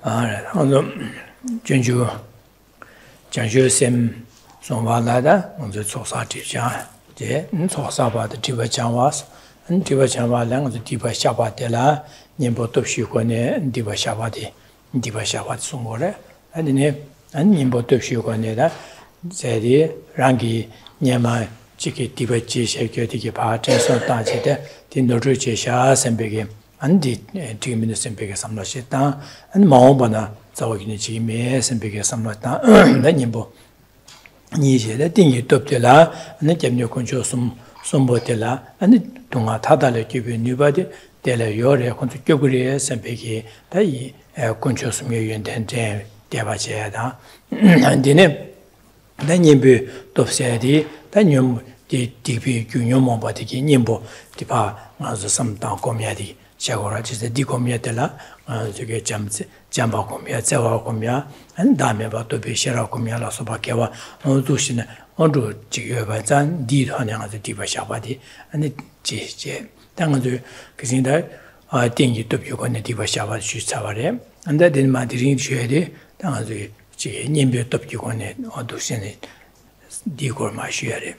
Also, Junju, Janju Sim, Sonvalada, on the Society Jan, the Sosaba, the Tiba Chanwas, and Tiba Chanwalang, the Tiba Shabatella, Nimbo Topshukone, and Tiba Shabati, Tiba Shabat Sumore, and the name, and Nimbo Topshukone, Zedi, Rangi, Nyama, Chiki, Tiba Chishi, Part, and Sontajita, Tindor Chishas and Begin. And the 2 minutes and bigger some shit down, and Maobana, Zawinichi, Mess and bigger some like that, then Nimbo. Niji, the thing you top the la, and the Jamio control some botella, and the Tunga Tadale give you nobody, Della Yore, Contributors and Peggy, they control some million and Devacheda, and then you top sedi, then you the DP Junior Mobati, Nimbo, the pa as some town comedy. Shagora is the Dicomiatella, to get Jamba Comia, Zeva Comia, and Dameba to be Shera Comia, Sobakewa, no Dushin, Ondo Jivazan, did Hanya the Diva Shabati, and the J. Tango Casinda, I think you took you on the Diva Shabat Savare, and that in Madrid Shady, Tango Nimbu top you on it, or Dushin it, Digor my share.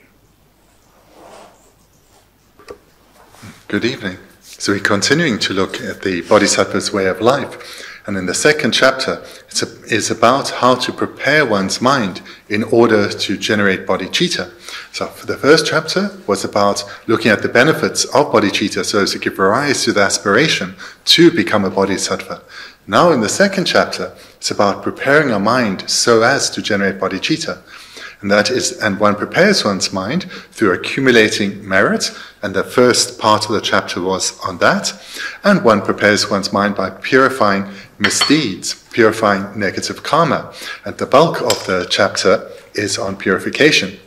Good evening. So we're continuing to look at the Bodhisattva's way of life. And in the second chapter, it's about how to prepare one's mind in order to generate bodhicitta. So for the first chapter was about looking at the benefits of bodhicitta so as to give rise to the aspiration to become a bodhisattva. Now in the second chapter, it's about preparing our mind so as to generate bodhicitta. And one prepares one's mind through accumulating merit, and the first part of the chapter was on that. And one prepares one's mind by purifying misdeeds, purifying negative karma. And the bulk of the chapter is on purification.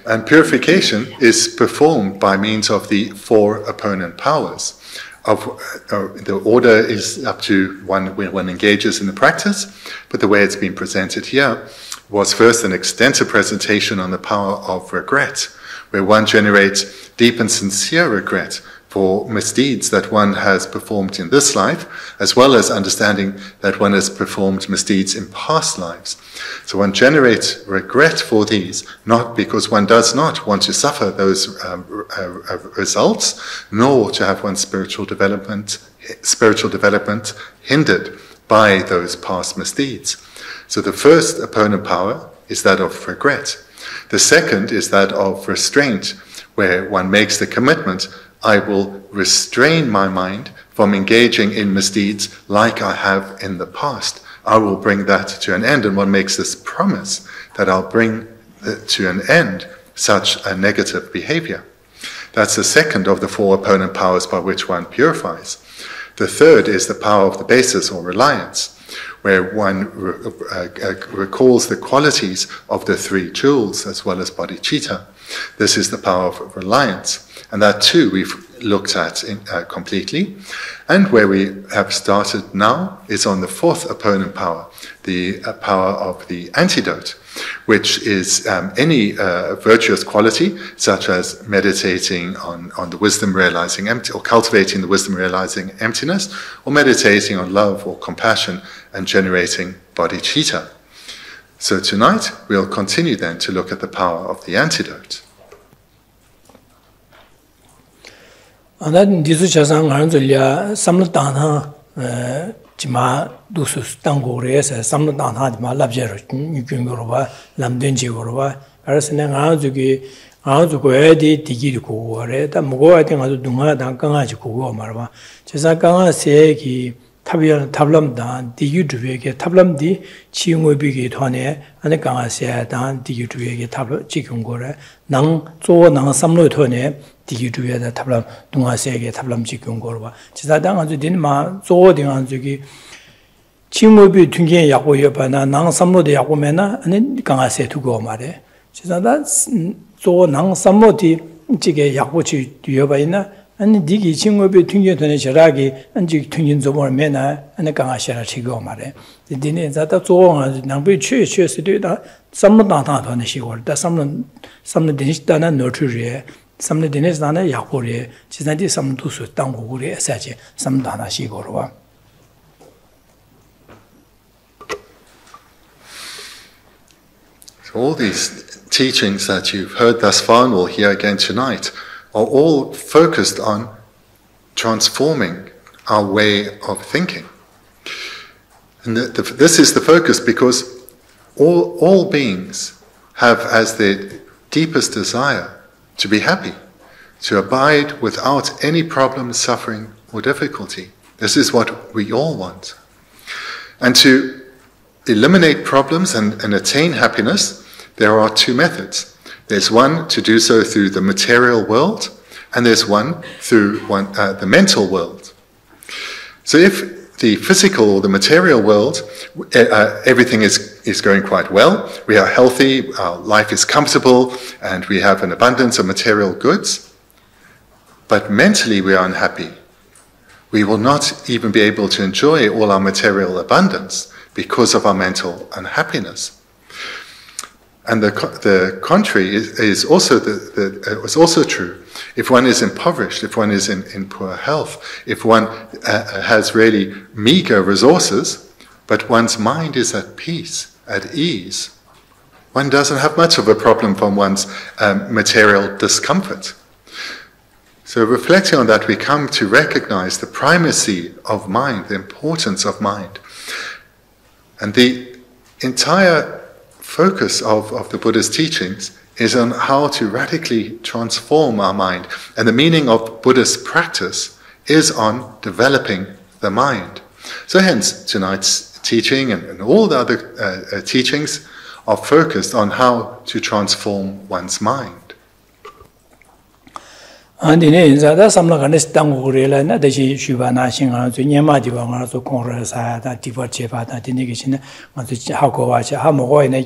And purification is performed by means of the 4 opponent powers. The order is up to one when one engages in the practice, but the way it's been presented here was first an extensive presentation on the power of regret, where one generates deep and sincere regret for misdeeds that one has performed in this life, as well as understanding that one has performed misdeeds in past lives. So one generates regret for these, not because one does not want to suffer those results, nor to have one's spiritual development hindered by those past misdeeds. So the first opponent power is that of regret. The second is that of restraint, where one makes the commitment, I will restrain my mind from engaging in misdeeds like I have in the past. I will bring that to an end, and one makes this promise that I'll bring to an end such a negative behavior. That's the second of the 4 opponent powers by which one purifies. The third is the power of the basis or reliance, where one recalls the qualities of the 3 jewels as well as bodhicitta. This is the power of reliance, and that too we've looked at completely. And where we have started now is on the 4th opponent power, the power of the antidote, which is any virtuous quality, such as meditating on the wisdom realizing empty, or cultivating the wisdom realizing emptiness, or meditating on love or compassion and generating bodhicitta. So tonight we'll continue then to look at the power of the antidote. And this is some Jima dusus tangores, some Dana, Malabjer, Nugurova, Lamdenji Gorova, Arsenal Azuki, Azuki, Tigiku, the Mugo, I think I do not Dankangajiku, Marva. Chesakanga Seki, Tabian Tablam Dan, the Utuke, Tablam di, Chingo Bigi Tone, and the Kanga said Dan, the Utuke, Tabla Chikungore, Nang, so Nang Samlo Tone. Tijuya the Tablam, Dunga Sege, Tablam Chikungorva. Chisadang Dinma, Zoding on Zuki Chimobi Tungi Yakoyapana, Nang Samo de Yakomena, and then Ganga said to go Mare. Chisadas so Nang Samoti, Chige Yakochi, Yobaina, and Digi Chimobi Tungi to Necharagi, and Jik Tungin Zomor Mena, and the Ganga Shara Chigo Mare. The dinner that that's all as Nambi Church to do that. Some not on the shield, that some Dinish Dana nurture. Some of the Dines Dana Yakuri, Chisnati, some Tusu, Tanguri, Sachi, some Dana Shigorova. all these teachings that you've heard thus far and will hear again tonight are all focused on transforming our way of thinking. And this is the focus because all beings have as their deepest desire to be happy, to abide without any problem, suffering, or difficulty. This is what we all want. And to eliminate problems and attain happiness, there are two methods. There's one to do so through the material world, and there's one through the mental world. So if the physical or the material world, everything is going quite well, we are healthy, our life is comfortable, and we have an abundance of material goods, but mentally we are unhappy, we will not even be able to enjoy all our material abundance because of our mental unhappiness. And the contrary is also true. If one is impoverished, if one is in poor health, if one has really meager resources, but one's mind is at peace, at ease, one doesn't have much of a problem from one's material discomfort. So reflecting on that, we come to recognize the primacy of mind, the importance of mind. And the entire focus of the Buddha's teachings is on how to radically transform our mind. And the meaning of Buddhist practice is on developing the mind. So hence, tonight's teaching and all the other teachings are focused on how to transform one's mind. Andine inzada samla ganes tangu rela na dashi shubana singa zu nyama diwa ngara zu kongra sa da diwa cheba da dine gi sine ma zu ha ko wa cha ha mo go ne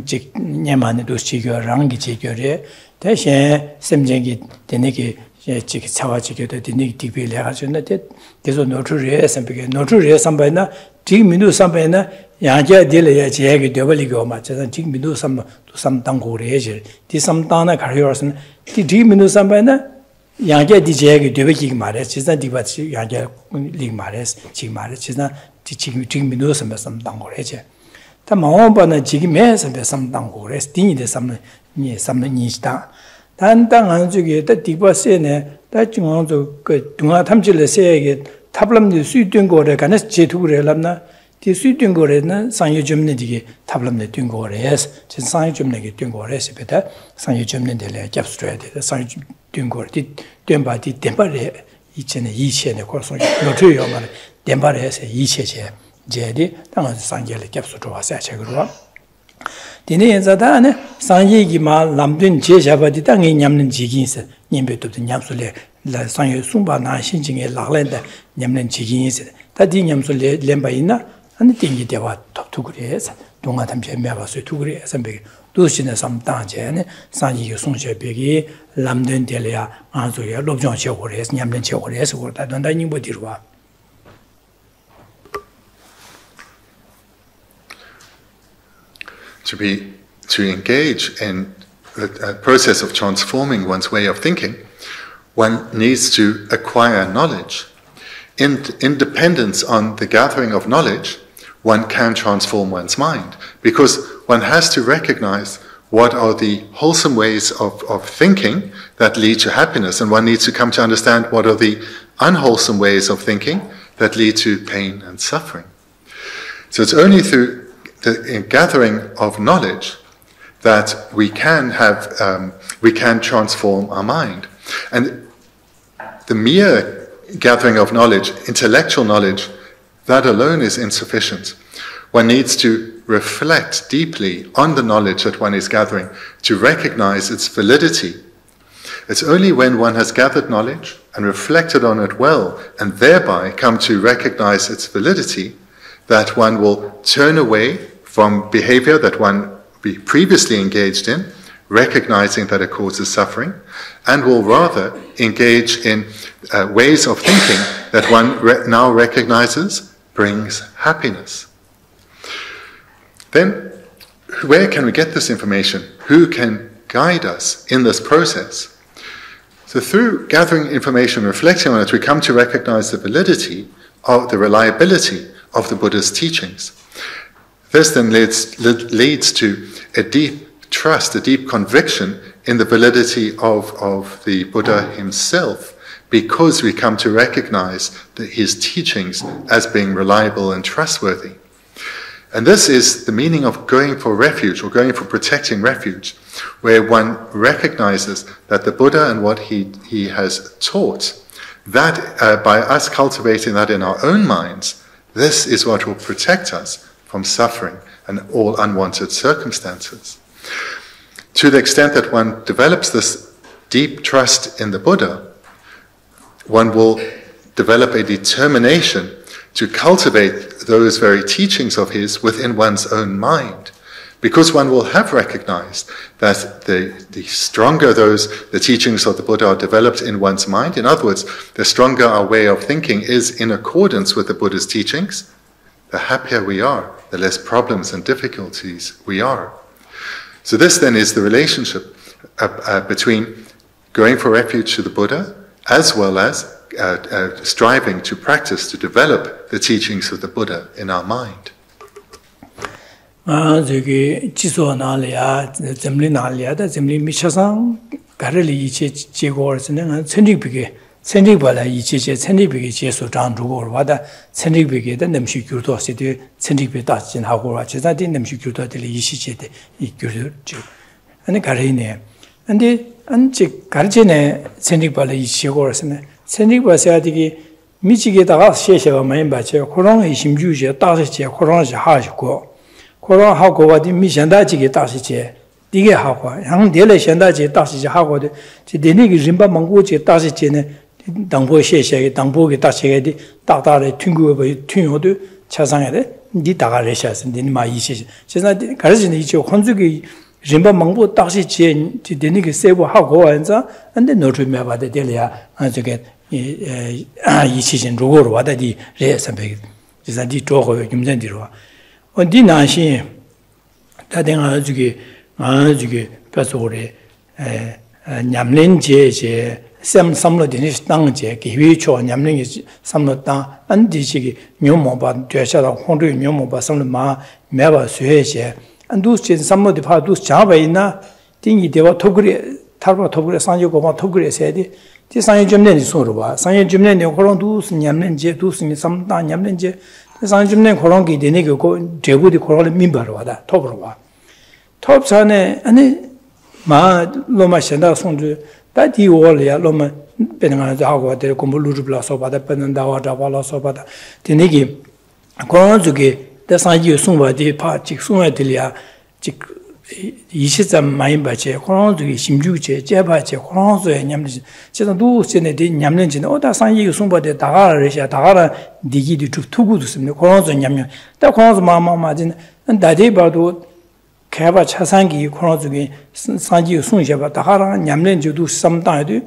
ji nyama ne do chi gyo rang gi chi gyo re da shen semjeng gi dine gi ji gi chawa chi gyo da dine gi dibe le ga ju na de zo no chu re sam be no chu re sam ba na ji minu sam ba na ya ja de le ya je gi de ba li go ma cha ji minu sam to sam tang go re je di sam ta na ga yo san di ji minu sam ba na 양게 디제게 되베기 말해 진짜 디바치 양게 리 말해 지 말해 진짜 지금 민도서 몇삼 당고래제 다 마음바나 지금 매서 몇삼 당고래 스팅이데 삼는 니 삼는 니시다 단단한 쪽에 다 디바세네 다 중앙도 그 동아 탐질에 세게 탑람이 수된 거래 간에 제투그래람나 디 수된 거래는 상여 점내 디게 탑람내 된 거래서 진 상여 점내게 된 거래서 베다 상여 점내 데래 잡스트야 돼 상여 dy 된바디 된바래 이체네 이체네 거서 노트요 말 된바래서 이체제 제디 당한 상계를 겹수 좋아서 책으로 디네 연자다네 상계기 말 남든 제샤바디 땅에 냠는 지긴서 님베도 냠술래 라 상계 숨바나 신징에 라랜다 냠는 지긴서 다디 냠술래 렘바이나 아니 띵기 대화 톱투 그래서 동아 담제 매바서 투그래 선배 도시네 삼단제네 상계기 송제백이 람든 델이야 안소야 롭정 제고래서 냠는 제고래서 그러다 단단히 뭐 뒤로와 To engage in a process of transforming one's way of thinking, one needs to acquire knowledge. In dependence on the gathering of knowledge, one can transform one's mind, because one has to recognize what are the wholesome ways of thinking that lead to happiness, and one needs to come to understand what are the unwholesome ways of thinking that lead to pain and suffering. So it's only through the gathering of knowledge that we can transform our mind. And the mere gathering of knowledge, intellectual knowledge, that alone is insufficient. One needs to reflect deeply on the knowledge that one is gathering to recognize its validity. It's only when one has gathered knowledge and reflected on it well, and thereby come to recognize its validity, that one will turn away from behavior that one previously engaged in, recognizing that it causes suffering, and will rather engage in ways of thinking that one now recognizes brings happiness. Then, where can we get this information? Who can guide us in this process? So through gathering information, reflecting on it, we come to recognize the validity of the reliability of the Buddha's teachings. This then leads to a deep trust, a deep conviction in the validity of the Buddha himself, because we come to recognize his teachings as being reliable and trustworthy. And this is the meaning of going for refuge, or going for protecting refuge, where one recognizes that the Buddha and what he has taught, that by us cultivating that in our own minds, this is what will protect us from suffering and all unwanted circumstances. To the extent that one develops this deep trust in the Buddha, one will develop a determination to cultivate those very teachings of his within one's own mind, because one will have recognized that the stronger the teachings of the Buddha are developed in one's mind, in other words, the stronger our way of thinking is in accordance with the Buddha's teachings, the happier we are, the less problems and difficulties we are. So this then is the relationship between going for refuge to the Buddha, as well as striving to practice, to develop the teachings of the Buddha in our mind. Session41 sayadiki michige daga sheshaga mayimba che korong ishimju je dashi che korong je hashiko korong hako wadi mi shandaji ge dashi che dige hako yang dele shandaji dashi che hako de che dene gi rimba mangbo che dashi che ne dangbo sheshaga dangbo ge dashi ge di dagdare tungu ba tunyo de chasanga de di daga reshasin dine ma yishi chesa garijine ichi honzugi rimba mangbo dashi che dene gi sebo hako wanza ande notu me ba de dele ya 저게 이치신 로고로 와다디 레선배 지사디 조고 김전디로 어디 나시 다댕아 주기 가서오래 냠렌제제 삼삼로디니 땅제 기회초 냠렌이 삼로땅 안디시기 묘모바 되셔다 홍도 묘모바 삼로마 매바 수해제 안두스 삼로디 파두스 자바이나 띵이 되와 토그리 타르바 토그리 상주고마 토그리 세디 티 상해 점내니 소로바 상해 점내니 그런 두스 냠는제 두스미 삼다 냠는제 상해 점내 그런 게 되네 그 제부디 그런 민바로 와다 톱으로 와 톱산에 아니 마 로마 신다 손주 다디 월이야 로마 베능아 하고 될 공부루르블라 소바다 벤다와 잡발라 소바다 되네기 그런 쪽에 대상이 송바디 파직 송에들이야 직 20점 많이 받지 그런도 심주제 제바제 그런도에 냠지 제가 누스네 데 냠는지는 어다 상이 송바데 다가르샤 다가라 디기디 투구도 쓰네 그런도 냠냐 다 그런도 마마마진 다데 봐도 개바 차상기 그런도게 상이 송샤바 다가라 냠는지도 삼다도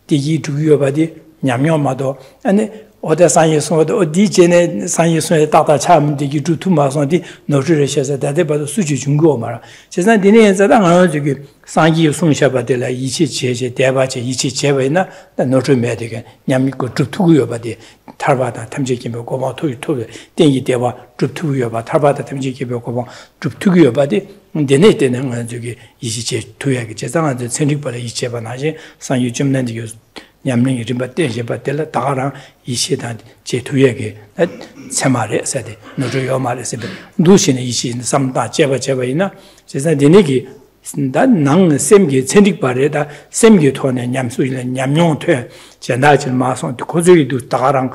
디기 두여바디 냠냐마도 아니 어디 상이 송도 어디 전에 상이 송에 다다 참 디기 두투마선디 노르르셔서 다데 봐도 수지 준거 말아 제가 디네 자당 저기 상이 송샤바데라 이치 제제 대바제 이치 제바이나 노르메 되게 냠미고 두투고요 바디 탈바다 탐지기며 고마 토토 땡이 대바 두투고요 바 탈바다 탐지기며 고마 두투고요 바디 디네 되는 저기 이치 제 도야게 제상한테 생직벌에 이체바 나지 상이 좀 nen지요 냠ling rimba tenje batela dagarang 이시단 제 두에게 참말에 세대 노조요 말에서 누시는 이시 삼다 제바이나 제가 되네기 난 셈게 천직발에다 셈게 토네 냠수일 냠용퇴 제나질 마송 고조기도 다가랑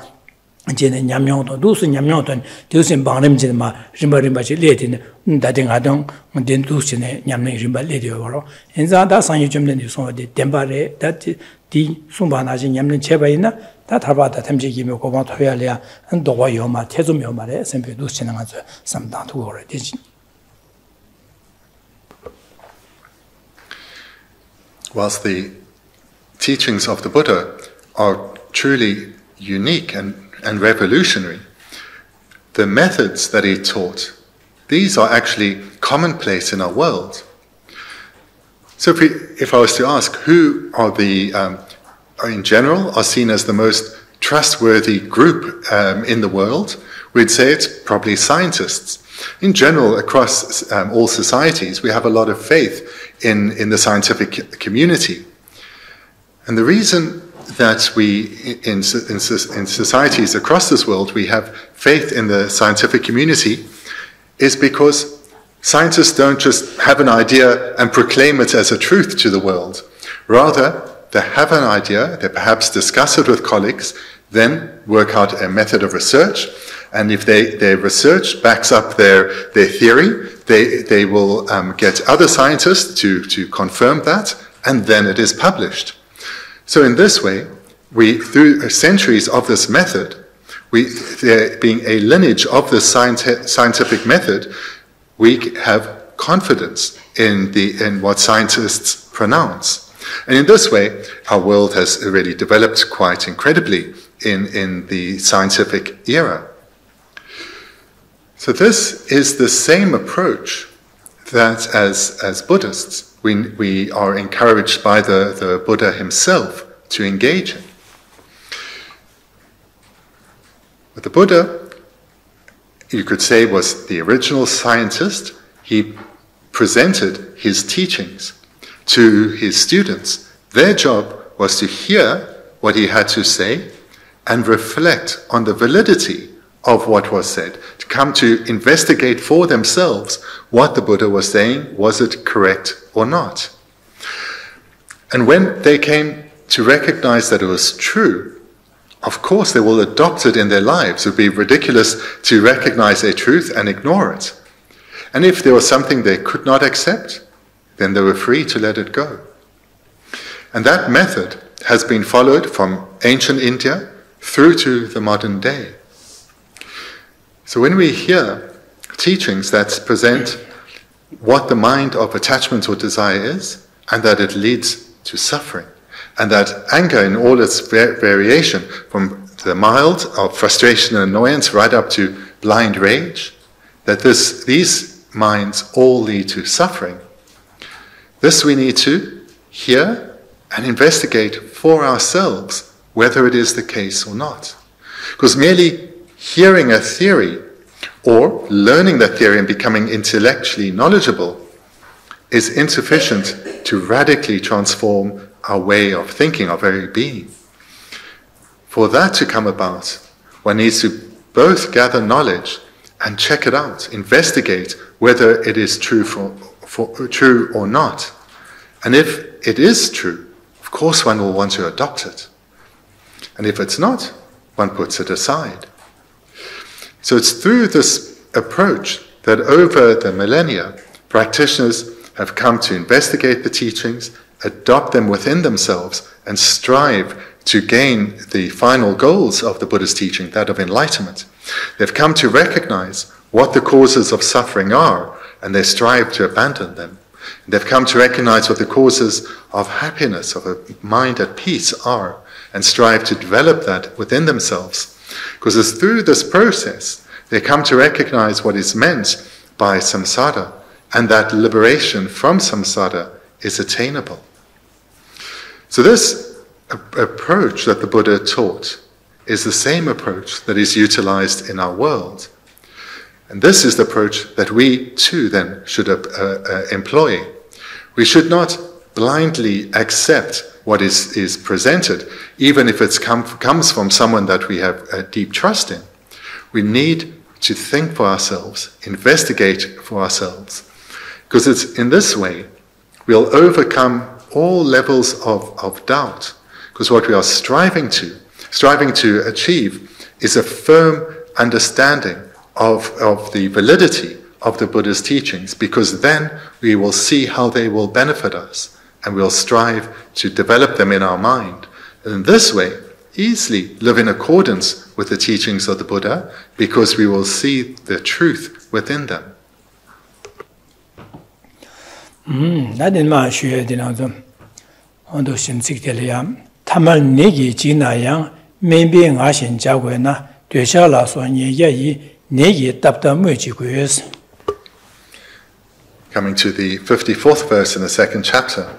이제는 냠용도 누스 냠용도 되신 방냄진 마 림바림바지 레디네 다딩하던 된 누시네 냠ling 림바 레디오로 인자다 상이 좀 되는 소어디 덴바레 다티 디 송바나지 냠는 제바이나 다 다바다 탐지기며 고방 토야리아 한도와 요마 태좀요 말에 셈페도 지나가서 삼다도를 되지. Whilst the teachings of the Buddha are truly unique and revolutionary, the methods that he taught, these are actually commonplace in our world. So if I was to ask who are in general, are seen as the most trustworthy group in the world, we'd say it's probably scientists. In general, across all societies, we have a lot of faith in the scientific community. And the reason that in societies across this world, we have faith in the scientific community is because scientists don't just have an idea and proclaim it as a truth to the world. Rather, they have an idea, they perhaps discuss it with colleagues, then work out a method of research, and if their research backs up their theory, they will get other scientists to confirm that, and then it is published. So in this way, through centuries of this method, there being a lineage of this scientific method, we have confidence in what scientists pronounce. And in this way, our world has already developed quite incredibly in the scientific era. So this is the same approach that as Buddhists, we are encouraged by the Buddha himself to engage in. But the Buddha, you could say, was the original scientist. He presented his teachings to his students. Their job was to hear what he had to say and reflect on the validity of what was said, to come to investigate for themselves what the Buddha was saying, was it correct or not. And when they came to recognize that it was true, of course they will adopt it in their lives. It would be ridiculous to recognize a truth and ignore it. And if there was something they could not accept, then they were free to let it go. And that method has been followed from ancient India through to the modern day. So when we hear teachings that present what the mind of attachment or desire is, and that it leads to suffering, and that anger in all its variation, from the mild of frustration and annoyance right up to blind rage, that these minds all lead to suffering. This we need to hear and investigate for ourselves whether it is the case or not. Because merely hearing a theory or learning that theory and becoming intellectually knowledgeable is insufficient to radically transform our way of thinking, our very being. For that to come about, one needs to both gather knowledge and check it out, investigate whether it is true true or not. And if it is true, of course one will want to adopt it. And if it's not, one puts it aside. So it's through this approach that over the millennia, practitioners have come to investigate the teachings, adopt them within themselves, and strive to gain the final goals of the Buddhist teaching, that of enlightenment. They've come to recognize what the causes of suffering are, and they strive to abandon them. They've come to recognize what the causes of happiness, of a mind at peace are, and strive to develop that within themselves. Because it's through this process they come to recognize what is meant by samsara, and that liberation from samsara is attainable. So this approach that the Buddha taught is the same approach that is utilized in our world. And this is the approach that we too then should employ. We should not blindly accept what is presented, even if it comes from someone that we have a deep trust in. We need to think for ourselves, investigate for ourselves, because it's in this way we'll overcome all levels of doubt, because what we are striving to achieve is a firm understanding of the validity of the Buddha's teachings, because then we will see how they will benefit us, and we'll strive to develop them in our mind. And in this way, easily live in accordance with the teachings of the Buddha, because we will see the truth within them. Coming to the 54th verse in the second chapter.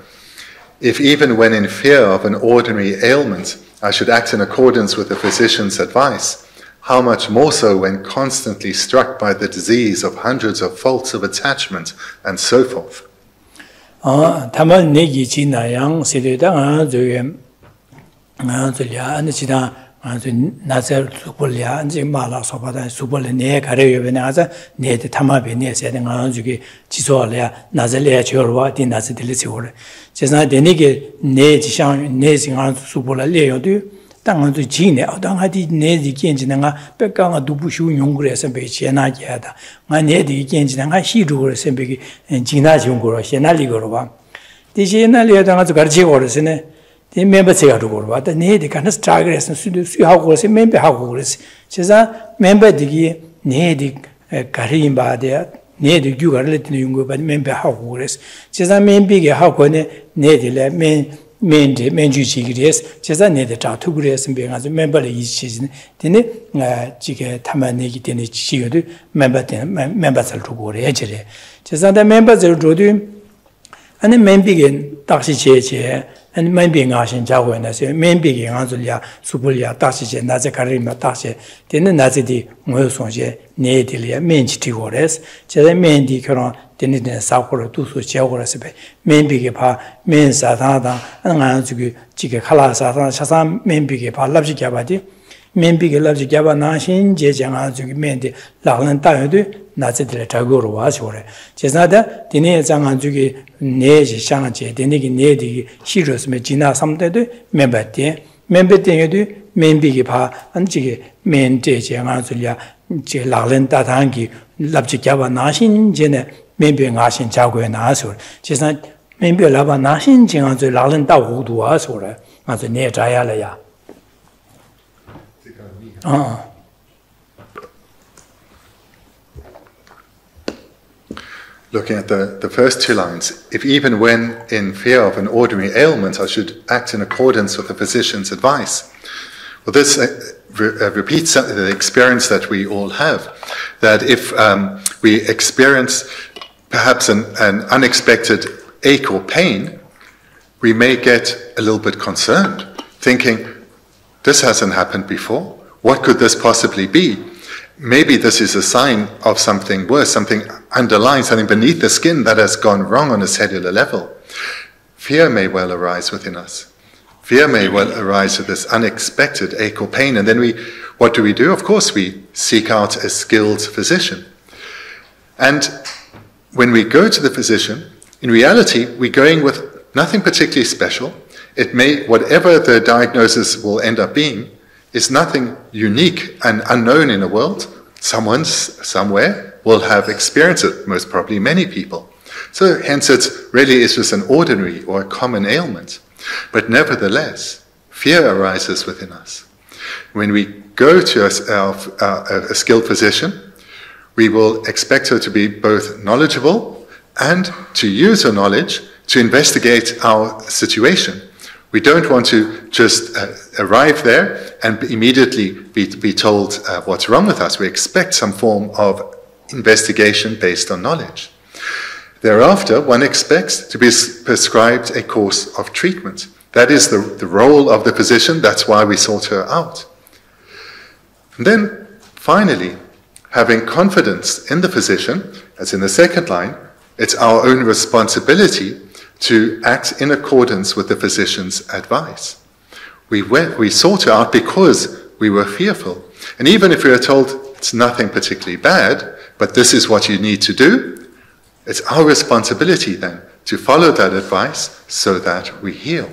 If even when in fear of an ordinary ailment I should act in accordance with the physician's advice, how much more so when constantly struck by the disease of hundreds of faults of attachment and so forth. 타만 내기 지나양 세대다 저게 저야 안지다 아주 나절 수불이야 이제 말아 소바다 수불에 내 가려요 나자 내데 타마베 내세데 가지고 지소알이야 나절에 저와 디 나절들이 세월에 제가 되니게 내 지상 내 지상 수불을 내요도 당한도 지네 당하디 내지 견지나가 백강아 두부슈 용그래서 배 제나게하다 마네디 견지나가 히루그래서 배 지나 용그로 세날리거로 봐 디제날리하다 가지고 가르치고 그러시네 이 멤버 제가 두고 봐 내디 간스 스트라그래서 수하고 그래서 멤버 하고 그래서 제가 멤버들이 내디 가르임 바데 내디 규가를 듣는 용거 봐 멤버 하고 그래서 제가 멤버게 하고네 내디래 맨주지기리스 제가 내데 자투그레스 병아서 멤버를 이시진 되네 지게 타만내기 되네 지거도 멤버들 두고 그래 저래 제가 멤버들 두도 아니 멤비게 딱시 제제 아니 멤비가 하신 자고에서 멤비게 가서야 수불이야 딱시 나제 가리마 딱시 되는 나제디 뭐소제 내들이야 맨치티고 그래서 제가 맨디 그런 되는 사고로 두수 지역으로서 멤비게 봐 맨사다다 안 주기 지게 칼라사다 사상 멤비게 봐 랍지게 봐디 멤비게 랍지게 봐 나신 제장아 주기 멤디 라는 따여도 나제들 자고로 와서 그래 제사다 디네 장아 주기 내지 상제 되니게 내디 싫었으면 지나 삼대도 멤버때 멤버때에도 멤비게 봐 안지게 멤제 장아 줄야 제 라는 따단기 랍지게 봐 나신 제네 멤버 가신 자고에 나서 제가 멤버 라바 나신 정한저 라는 다고도 와서 그래 아주 내 자야래야 Looking at the first two lines, if even when in fear of an ordinary ailment I should act in accordance with the physician's advice. Well, this repeats the experience that we all have, that if we experience perhaps an unexpected ache or pain, we may get a little bit concerned, thinking, this hasn't happened before. What could this possibly be? Maybe this is a sign of something worse, something underlying, something beneath the skin that has gone wrong on a cellular level. Fear may well arise within us. Fear may well arise with this unexpected ache or pain. And then what do? Of course, we seek out a skilled physician. And when we go to the physician, in reality, we're going with nothing particularly special. Whatever the diagnosis will end up being, is nothing unique and unknown in the world. Someone, somewhere, will have experienced it, most probably many people. So hence it really is just an ordinary or a common ailment. But nevertheless, fear arises within us. When we go to a skilled physician, we will expect her to be both knowledgeable and to use her knowledge to investigate our situation. We don't want to just arrive there and immediately be told what's wrong with us. We expect some form of investigation based on knowledge. Thereafter, one expects to be prescribed a course of treatment. That is the role of the physician. That's why we sought her out. And then, finally, having confidence in the physician, as in the second line, it's our own responsibility to act in accordance with the physician's advice. We sought her out because we were fearful. And even if we are told it's nothing particularly bad, but this is what you need to do, it's our responsibility then to follow that advice so that we heal.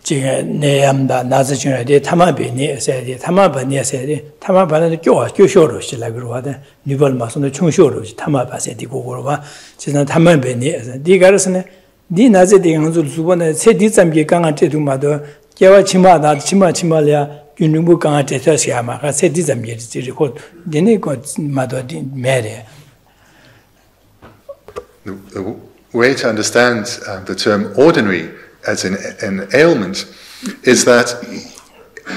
지가 내암다 나즈준에 타마베니 세디 타마바니 세디 타마바는 교쇼로 실라 그러거든 니벌 마선도 총쇼로 타마바세디 고고로가 지난 타마베니 니가르스네 니 나제디 강줄 수번에 세디 잠게 강한 때도마도 개와 치마다 치마치마랴 윤능부 강한 때서시아마 세디 잠게 지고 니네 거 마도 메레. The way to understand the term ordinary as an ailment is that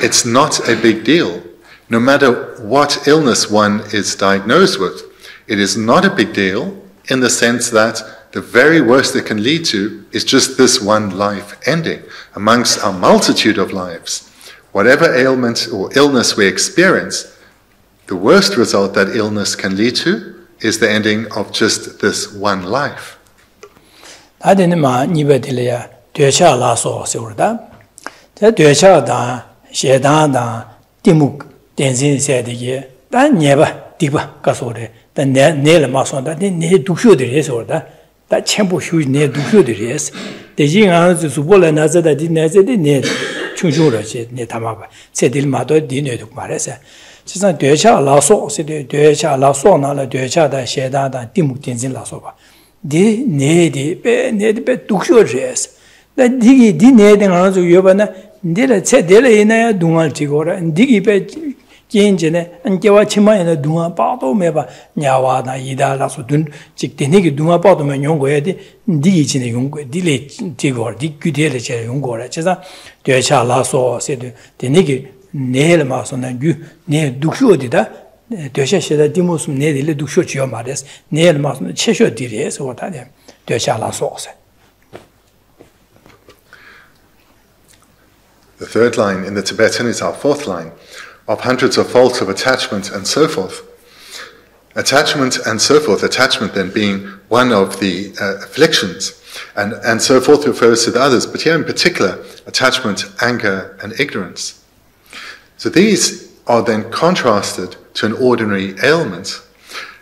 it's not a big deal. No matter what illness one is diagnosed with, it is not a big deal in the sense that the very worst it can lead to is just this one life ending amongst a multitude of lives. Whatever ailment or illness we experience, the worst result that illness can lead to is the ending of just this one life. Genjene and Jawa Chima in a Dunga Pato Meba Nyawa Ida Lasso Dun Chictinic Dunga Pato Yongo Digin Yongo Dile Tigor Dicutele Yongora Chesa Decha Lasso said the Nigi Nail Mason and you near Duxo dida Desha Sheda Dimus Nedile Duxo Chiomades Nail Mason Chesho Dires or Tadium Decha Lasso. The third line in the Tibetan is our fourth line, of hundreds of faults of attachment and so forth. Attachment and so forth, attachment then being one of the afflictions, and so forth refers to the others, but here in particular, attachment, anger, and ignorance. So these are then contrasted to an ordinary ailment.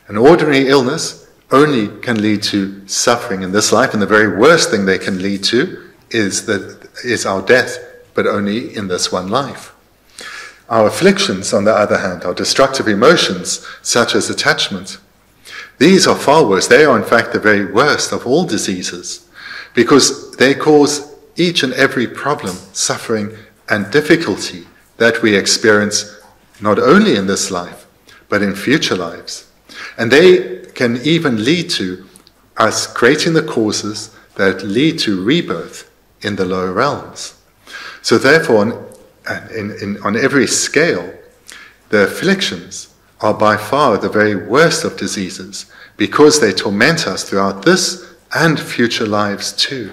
An ordinary illness only can lead to suffering in this life, and the very worst thing they can lead to is our death, but only in this one life. Our afflictions, on the other hand, are destructive emotions, such as attachment. These are far worse. They are, in fact, the very worst of all diseases, because they cause each and every problem, suffering, and difficulty that we experience not only in this life, but in future lives. And they can even lead to us creating the causes that lead to rebirth in the lower realms. So therefore, on every scale, the afflictions are by far the very worst of diseases, because they torment us throughout this and future lives too.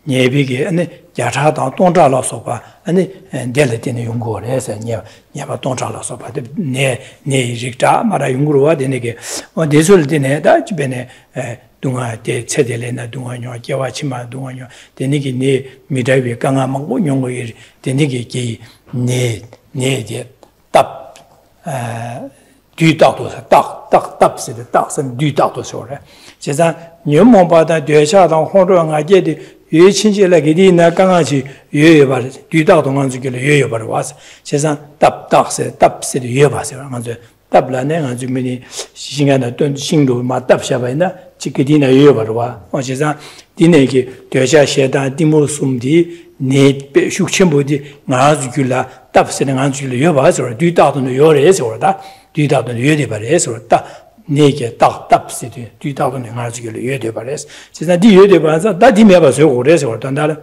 Nebigi and Yachata Tonjala Sopa and Delatin Yungores and Yava Tonjala Sopa, Ne Ricta, Mara Yungurua, Denege, or Desul Dine, Dutch Bene Dunga de Cedelena Dunga, Jawachima Dunga, Denigi Ne Midavi Ganga Mango Yongo, Denigi Ne Tap du Doctors, Taps, the Taps and du Doctors. Cesa Nyumobata, Duesha, Honor, I get Yu Chinji like it in a Gangachi, Yuba, do doubt on the Yuba was. Says tap said Yubas, Tabla, and too many Shingana don't sing to my tap shabina, Chickadina Yuba, or says Dineki, Duesha Sheda, Dimosumdi, Nate, Shukchimbudi, Nazgula, Tap said an answer Yubas, or do doubt on the Yores or that, do doubt on the Yudibas or that. Neke tap city, 2000 Yedebares. Since I did Yedebas, that Dimeba Sores or Tandala.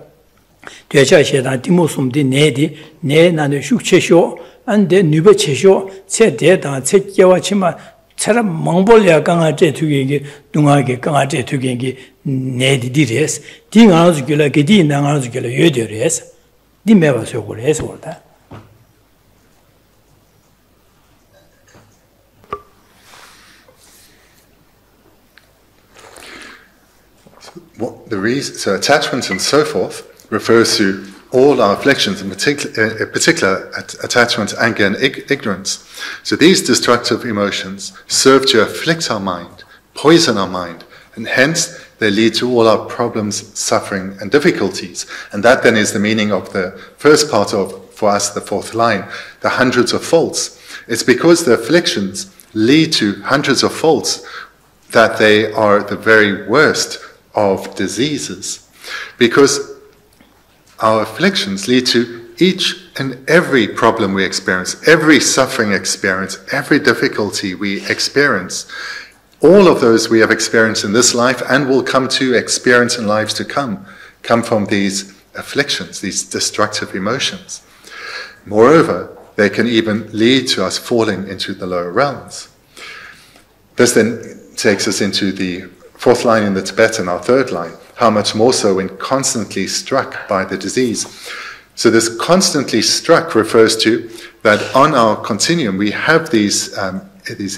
Teacher said that Timosum di Nedi, Ne and the Shukchesho, and then Nube Chesho, said that and said Yawachima, Sarah Mongolia Ganga Jetugi, Dungagi Ganga Jetugi, Nedi Dires, Ding Azgula Gedin and Azgula Yederes, Dimeba Sores or that. So attachment and so forth refers to all our afflictions, in particular attachment, anger, and ignorance. So these destructive emotions serve to afflict our mind, poison our mind, and hence they lead to all our problems, suffering, and difficulties. And that then is the meaning of the first part of, for us, the fourth line, the hundreds of faults. It's because the afflictions lead to hundreds of faults that they are the very worst of diseases, because our afflictions lead to each and every problem we experience, every suffering experience, every difficulty we experience All of those we have experienced in this life and will come to experience in lives to come from these afflictions, these destructive emotions. Moreover, they can even lead to us falling into the lower realms. This then takes us into the fourth line in the Tibetan, our third line. How much more so when constantly struck by the disease. So this constantly struck refers to that on our continuum we have these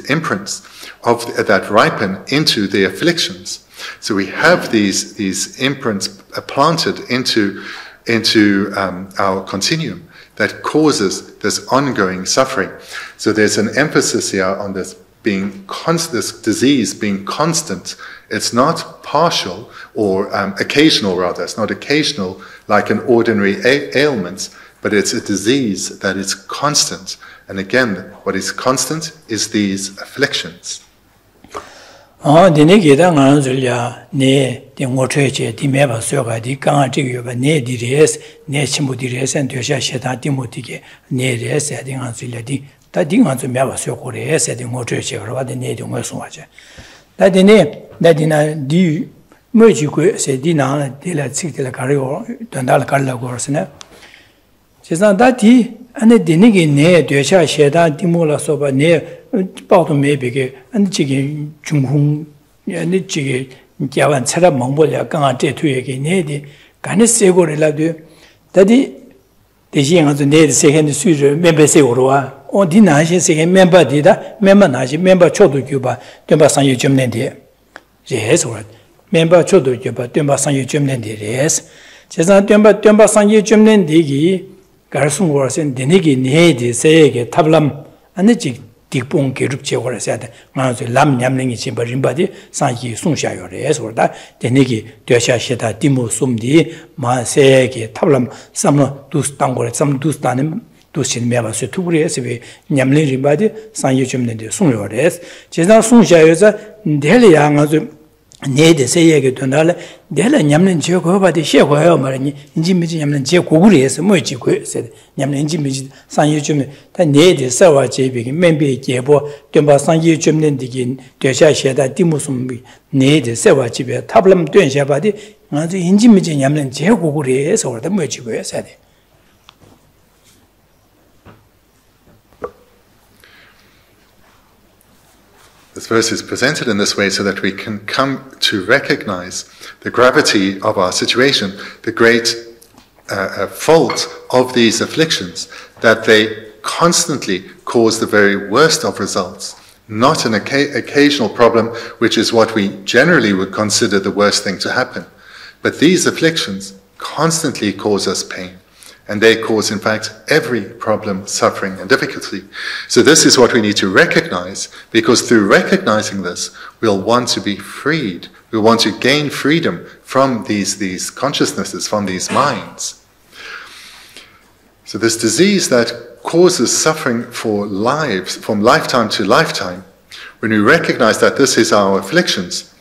imprints that ripen into the afflictions. So we have these imprints planted into our continuum that causes this ongoing suffering. So there's an emphasis here on this this disease being constant. It's not partial or occasional, rather. It's not occasional like an ordinary ailment, but it's a disease that is constant. And again, what is constant is these afflictions. on di na shi se member di da member na shi member chodo gyoba demba sangye jomnen de yes or member chodo gyoba demba sangye jomnen de yes 제가 demba sangye jomnen de gi garsun gorsen denegi ne de sege tablam 안지 딕봉 계륵 제거를 해야 돼. 맞아. 람 냠능이 지 버림바디 상기 송샤요래. 그래서다 데네기 되샤시다 디모 숨디 마세게 탑람 삼노 두스탄고레 삼 두스탄은 두신 메바스 투브리에서 냠능 림바디 상기 좀는데 송요래. 제가 송샤요자 델이야 아주 네데 세예게 돈달 델라 냠는 제거 바디 셰고요 말이니 인지미지 냠는 제 고구리에서 뭐 지고 세 냠는 인지미지 상이 좀 다 네데 서와 제비기 멘비 제보 된바 상이 좀는 디긴 되샤셰다 디무숨 네데 서와 집에 탑람 된샤 바디 아주 인지미지 냠는 제 고구리에서 그러다 뭐 지고 해야 돼. This verse is presented in this way so that we can come to recognize the gravity of our situation, the great fault of these afflictions, that they constantly cause the very worst of results, not an occasional problem, which is what we generally would consider the worst thing to happen. But these afflictions constantly cause us pain. And they cause, in fact, every problem, suffering, and difficulty. So this is what we need to recognize, because through recognizing this, we'll want to be freed. We'll want to gain freedom from these consciousnesses, from these minds. So this disease that causes suffering for lives, from lifetime to lifetime, when we recognize that this is our afflictions,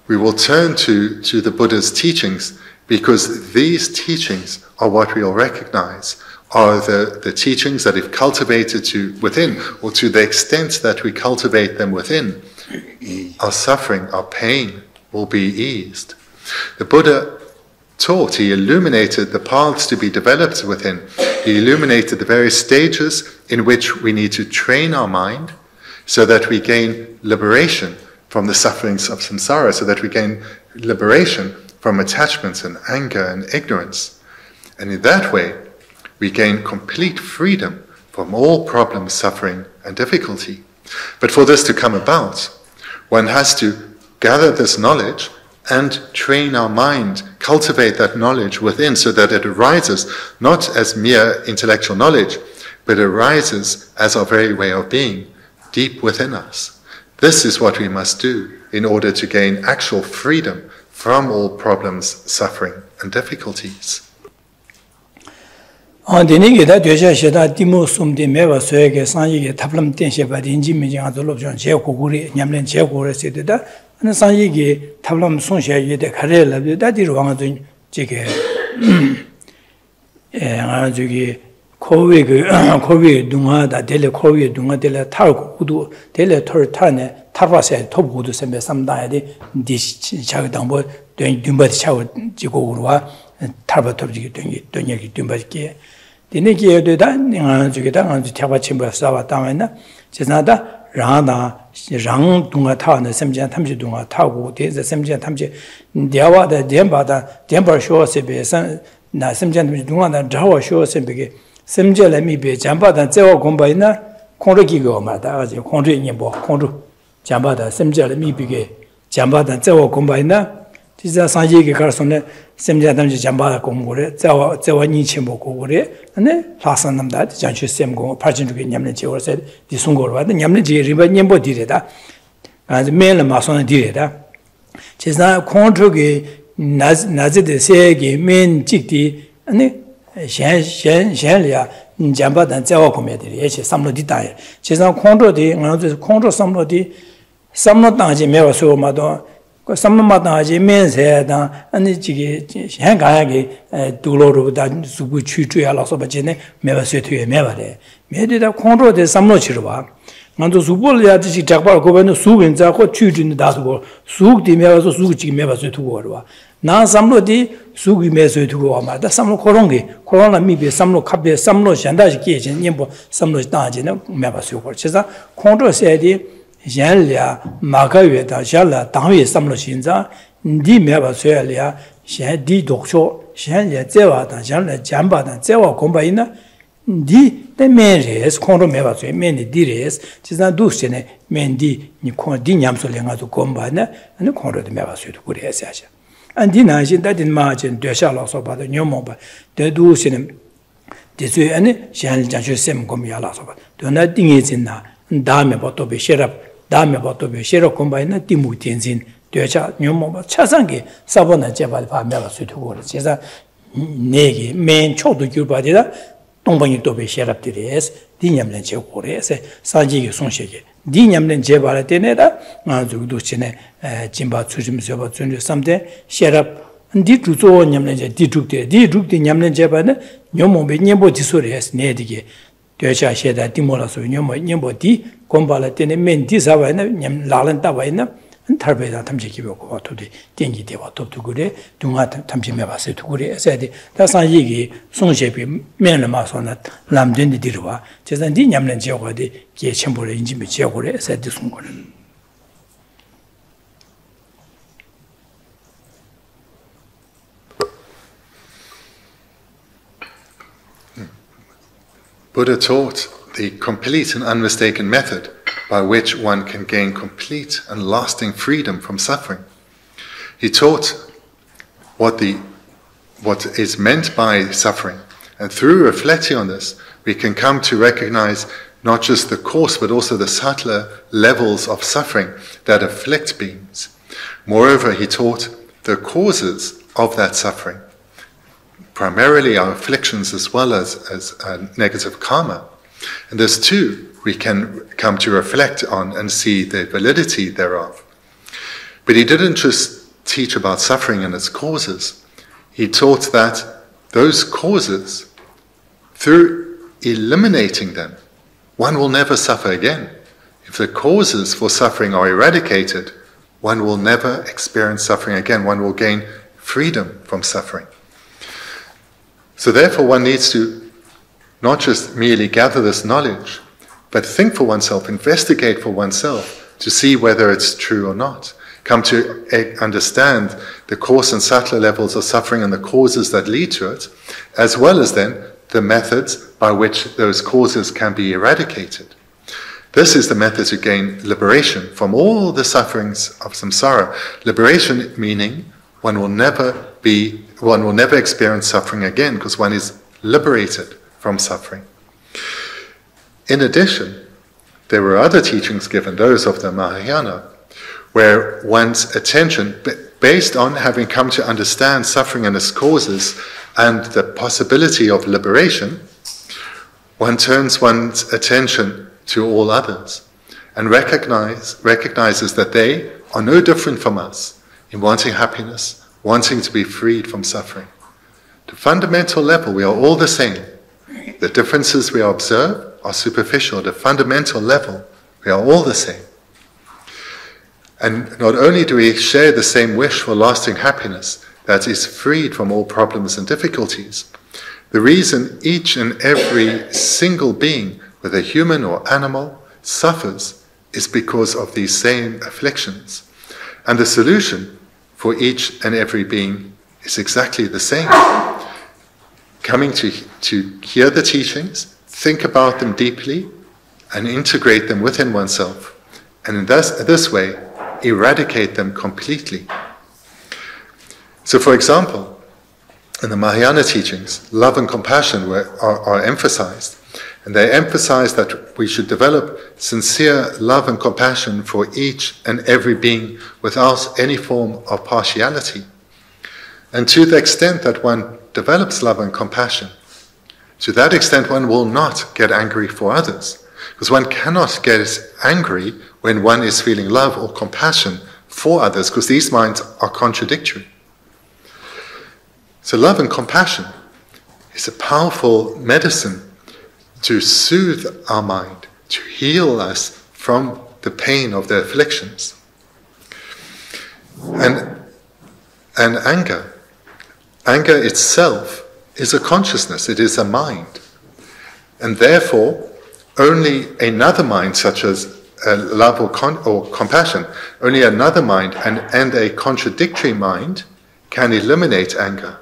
we will turn to the Buddha's teachings, because these teachings are what we'll recognize, are the teachings that if cultivated within, or to the extent that we cultivate them within, our suffering, our pain will be eased. The Buddha taught, he illuminated the paths to be developed within. He illuminated the various stages in which we need to train our mind so that we gain liberation from the sufferings of samsara, so that we gain liberation from attachments and anger and ignorance. And in that way, we gain complete freedom from all problems, suffering, and difficulty. But for this to come about, one has to gather this knowledge and train our mind, cultivate that knowledge within so that it arises not as mere intellectual knowledge, but arises as our very way of being, deep within us. This is what we must do in order to gain actual freedom from all problems, suffering, and difficulties. On the negative, Geshe Thubten Rabten Soege Sanyi Tablam Tenshe by the Injiming Lobsang Dorje, Nyamlen Chekore said that, and Sanyi Tablam Sonsha de Karela, that is one of the Jeke Kovi Dunga, that Dele Kovi Dunga de la Targo, Dele Tortane, 타르바세 톱고도 셈베 삼다야디 디 차가당보 듄바디 차고 지고로와 타르바 톱지기 듄여기 듄바기 디네기에 되다 저기다 아주 태바침바 싸와 당했나 제나다 라나 랑 동아 타는 셈지한 탐지 동아 타고 대자 셈지한 탐지 대화다 덴바다 덴바 쇼세베 나 셈지한 탐지 동아다 자와 쇼세베게 셈제라 미베 잠바다 제와 공바이나 콩르기고 마다 아주 콩르니보 콩르 잠바다 셈제라 미비게 잠바다 제와 공바이나 진짜 상지게 가서는 셈지한 탐지 잠바다 공고래 제와 니침보 고고래 네 라산남다 장치 셈고 파진주게 냠네 제월세 디송고로 와도 냠네 제 리바 냠보 디레다 아주 매일 마선에 디레다 제가 콘트로게 나즈데 세게 맨 찍디 아니 셴리아 잠바단 자와 고메들이 예시 삼로디다 제가 콘트로디 나도 콘트로 삼로 당지 매워서 마도 그 삼로마다지 면세다 아니 지게 행가하게 둘로로다 수부 취주야라서 버지네 매버스트에 매버래 매데다 콘트로데 삼로치로 봐 먼저 수불야지 작발 고변의 수근자고 취주는 다수고 수국디 매워서 수국지 매버스 두고 봐 나 삼로디 수기 매서 두고 와마다 삼로 코롱게 코로나 미베 삼로 카베 삼로 현다지 계진 님보 삼로 다지는 매버스 고 제가 콘트로세디 얀랴 마가외다 샬라 당외 삼로 신자 니 매버스야랴 샤디 독쇼 샤냐 제와다 샬라 잠바다 제와 공바이나 디 때메레스 콘로 매버스 메니 디레스 지자 두스네 멘디 니콘디 냠솔랭아도 공바나 아니 콘로도 매버스도 그래야지 안디나 신다딘 마진 되샤라서 봐도 녀모바 대두시는 대수에 아니 샬장쇼 셈 공미야라서 봐 도나 띵이진나 다음에 보토베 셰랍 다음에 보토베 셰랍 공바이나 디무텐진 되자 녀모바 차상게 사보나 제발 밤에가 수두고 제가 네게 맨 초도 규바디다 동방이 또베 셰랍들이스 디냠len 제고레스 사지기 송셰게 디냠len 제발에 때내다 아주도 지네 진바 추심서바 준주 삼대 셰랍 디주조 냠len 제 디죽데 냠len 제발에 녀모베 녀보 지소레스 네디게 되자 셰다 디모라서 녀모 녀보디 곰발에 때내 맨 디사바이나 냠 라란다바이나 탈베다 탐지기고 어토디 땡기 대와 톱도 그래 동아 탐지매 봤어요 두 그래 해야지 다산 얘기 송셰비 면을 마서나 남된디 들어와 제산디 냠는 지역어디 게 첨부를 인지미 지역으로 해서 송거는 Buddha taught the complete and unmistaken method by which one can gain complete and lasting freedom from suffering. He taught what is meant by suffering, and through reflecting on this, we can come to recognize not just the coarse but also the subtler levels of suffering that afflict beings. Moreover, he taught the causes of that suffering, primarily our afflictions as well as negative karma. And this too we can come to reflect on and see the validity thereof. But he didn't just teach about suffering and its causes. He taught that those causes, through eliminating them, one will never suffer again. If the causes for suffering are eradicated, one will never experience suffering again. One will gain freedom from suffering. So therefore one needs to not just merely gather this knowledge, but think for oneself, investigate for oneself to see whether it's true or not. Come to understand the coarse and subtler levels of suffering and the causes that lead to it, as well as then the methods by which those causes can be eradicated. This is the method to gain liberation from all the sufferings of samsara. Liberation meaning one will never experience suffering again because one is liberated from suffering. In addition, there were other teachings given, those of the Mahayana, where one's attention, based on having come to understand suffering and its causes and the possibility of liberation, one turns one's attention to all others and recognizes that they are no different from us in wanting happiness, wanting to be freed from suffering. To fundamental level, we are all the same. The differences we observe are superficial. At a fundamental level, we are all the same. And not only do we share the same wish for lasting happiness that is freed from all problems and difficulties, the reason each and every single being, whether human or animal, suffers is because of these same afflictions. And the solution for each and every being is exactly the same. Coming to hear the teachings, think about them deeply, and integrate them within oneself, and in this way, eradicate them completely. So, for example, in the Mahayana teachings, love and compassion are emphasized. And they emphasize that we should develop sincere love and compassion for each and every being without any form of partiality. And to the extent that one develops love and compassion, to that extent one will not get angry for others. Because one cannot get angry when one is feeling love or compassion for others, because these minds are contradictory. So love and compassion is a powerful medicine to soothe our mind, to heal us from the pain of the afflictions. And anger itself is a consciousness, it is a mind. And therefore, only another mind, such as love or compassion, only another mind and a contradictory mind can eliminate anger.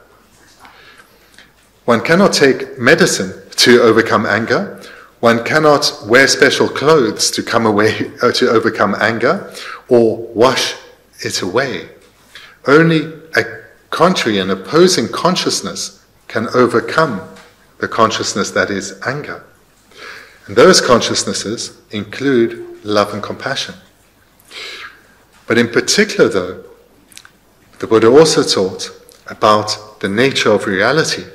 One cannot take medicine to overcome anger. One cannot wear special clothes to to overcome anger, or wash it away. Only a contrary and opposing consciousness can overcome the consciousness that is anger. And those consciousnesses include love and compassion. But in particular, though, the Buddha also taught about the nature of reality,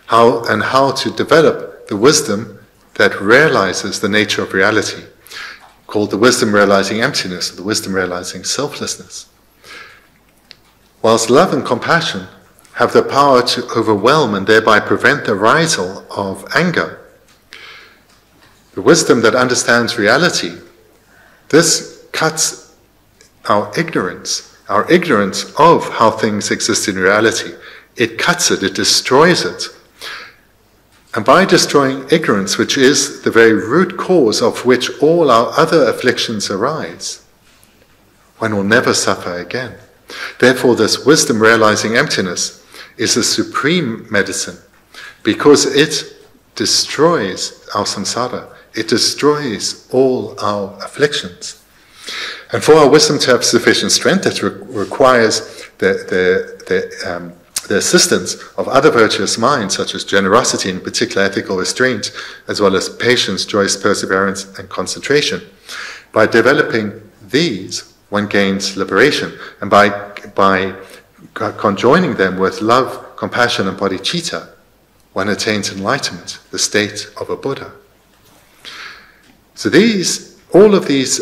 how to develop the wisdom that realizes the nature of reality, called the wisdom realizing emptiness, or the wisdom realizing selflessness. Whilst love and compassion have the power to overwhelm and thereby prevent the arisal of anger, the wisdom that understands reality, this cuts our ignorance of how things exist in reality. It cuts it, it destroys it. And by destroying ignorance, which is the very root cause of which all our other afflictions arise, one will never suffer again. Therefore, this wisdom realizing emptiness is a supreme medicine, because it destroys our samsara. It destroys all our afflictions. And for our wisdom to have sufficient strength, it requires the assistance of other virtuous minds, such as generosity, in particular ethical restraint, as well as patience, joyous perseverance, and concentration. By developing these, one gains liberation, and by conjoining them with love, compassion, and bodhicitta, one attains enlightenment, the state of a Buddha. So all of these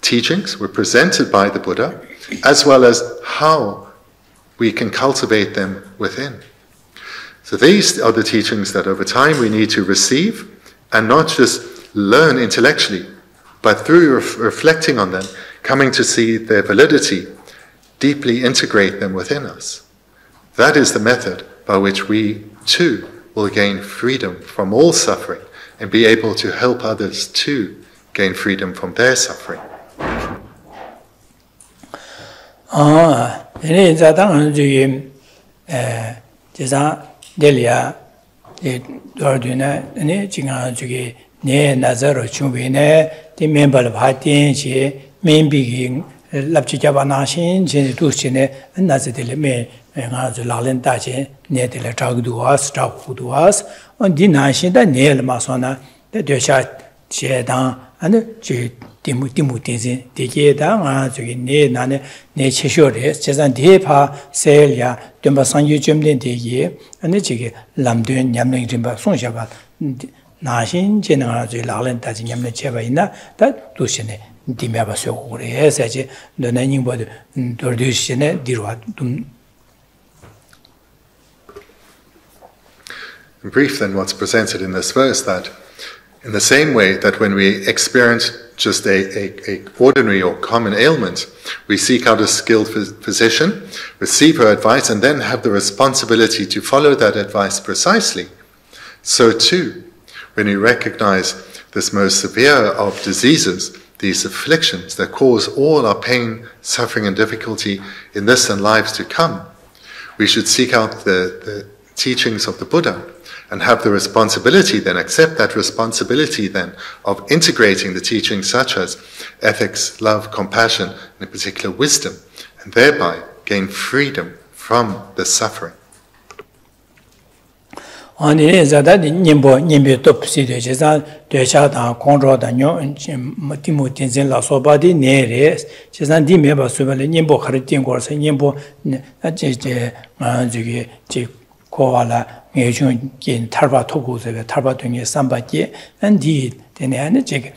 teachings were presented by the Buddha, as well as how we can cultivate them within. So these are the teachings that over time we need to receive, and not just learn intellectually, but through reflecting on them, coming to see their validity, deeply integrate them within us. That is the method by which we too will gain freedom from all suffering and be able to help others too gain freedom from their suffering. Ini zatang juye jesa delia dorduna ini jinga juge ne nazaro chubine di membal bhatin chi membiging lapchi jabana shin je dusine nazedele me nga zu lalen ta che ne dele tagduas tapuduas on dinashin da ne ma sona de sha che da ane ji timu tezin dege da nga juge ne nane ne cheshore chesan de pa selya demba sangyu jemden dege ane jige lamdön nyamling jimba songja ba 나신 제나가 저 라렌타지 냠네 제바이나 다 도시네 디메바 소고레 해서지 너네님 보도 돌디시네 디로아 둠. In brief then, what's presented in this verse, that In the same way that when we experience just a ordinary or common ailment, we seek out a skilled physician, receive her advice, and then have the responsibility to follow that advice precisely. So too, when we recognize this most severe of diseases, these afflictions that cause all our pain, suffering, and difficulty in this and lives to come, we should seek out the teachings of the Buddha and have the responsibility then, accept that responsibility then of integrating the teachings such as ethics, love, compassion, and in particular wisdom, and thereby gain freedom from the suffering. Ani zada nimbo nimbe top si de jesa de cha da control da nyo timo tinzen la so ba di ne re jesa di me ba so ba le nimbo khar tin ko sa nimbo a je je ma ju ge ji ko wala nge jun kin tar ba to go se tar ba dong ye sam ba ji an di de ne an je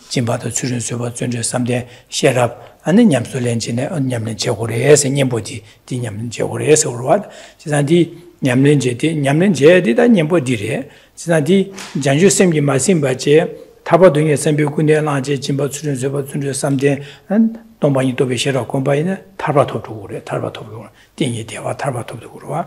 jin ba de chu ren so ba zhen je sam de xie rap an nyam so len ji ne nyam len je go re se nimbo di nyam len je go re se ro wa jesa di nyamlen je di da nyambo di re sina di janju semgi ma simba je taba dungye sembi kunde la je jimba chuden seba chuden samde an domba ni dobe shera komba ina tarba to re tarba to go tingi dewa tarba to go wa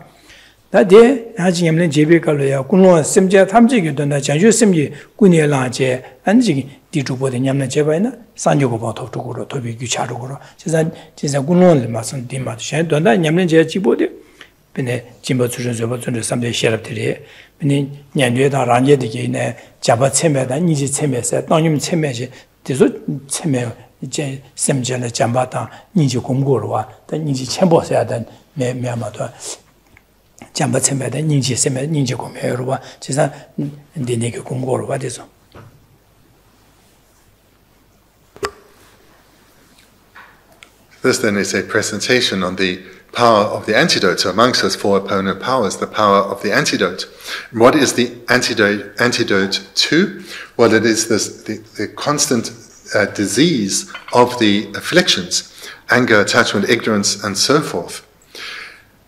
da de ha ji nyamlen je be kalo ya kunlo semje thamji gi don da janju semgi kunde la je an ji di jubo de nyamlen je ba ina sanjo go ba to go ro to bi gyu cha ro go 진짜 kunlo le ma san di ma shen don da nyamlen je jibo de bine jimbo chusen soba chunde samde sherab tiri bine nyandwe da ranje dike ine jaba cheme da niji cheme se nangyum cheme je deso cheme je semje na jamba da niji gomgorwa da niji chenpo se da me ma da jamba cheme da niji seme niji gomgorwa jisa dine ke gomgorwa deso. This then is a presentation on the power of the antidote. So amongst those four opponent powers, the power of the antidote. And what is the antidote to? Well, it is the constant disease of the afflictions, anger, attachment, ignorance, and so forth.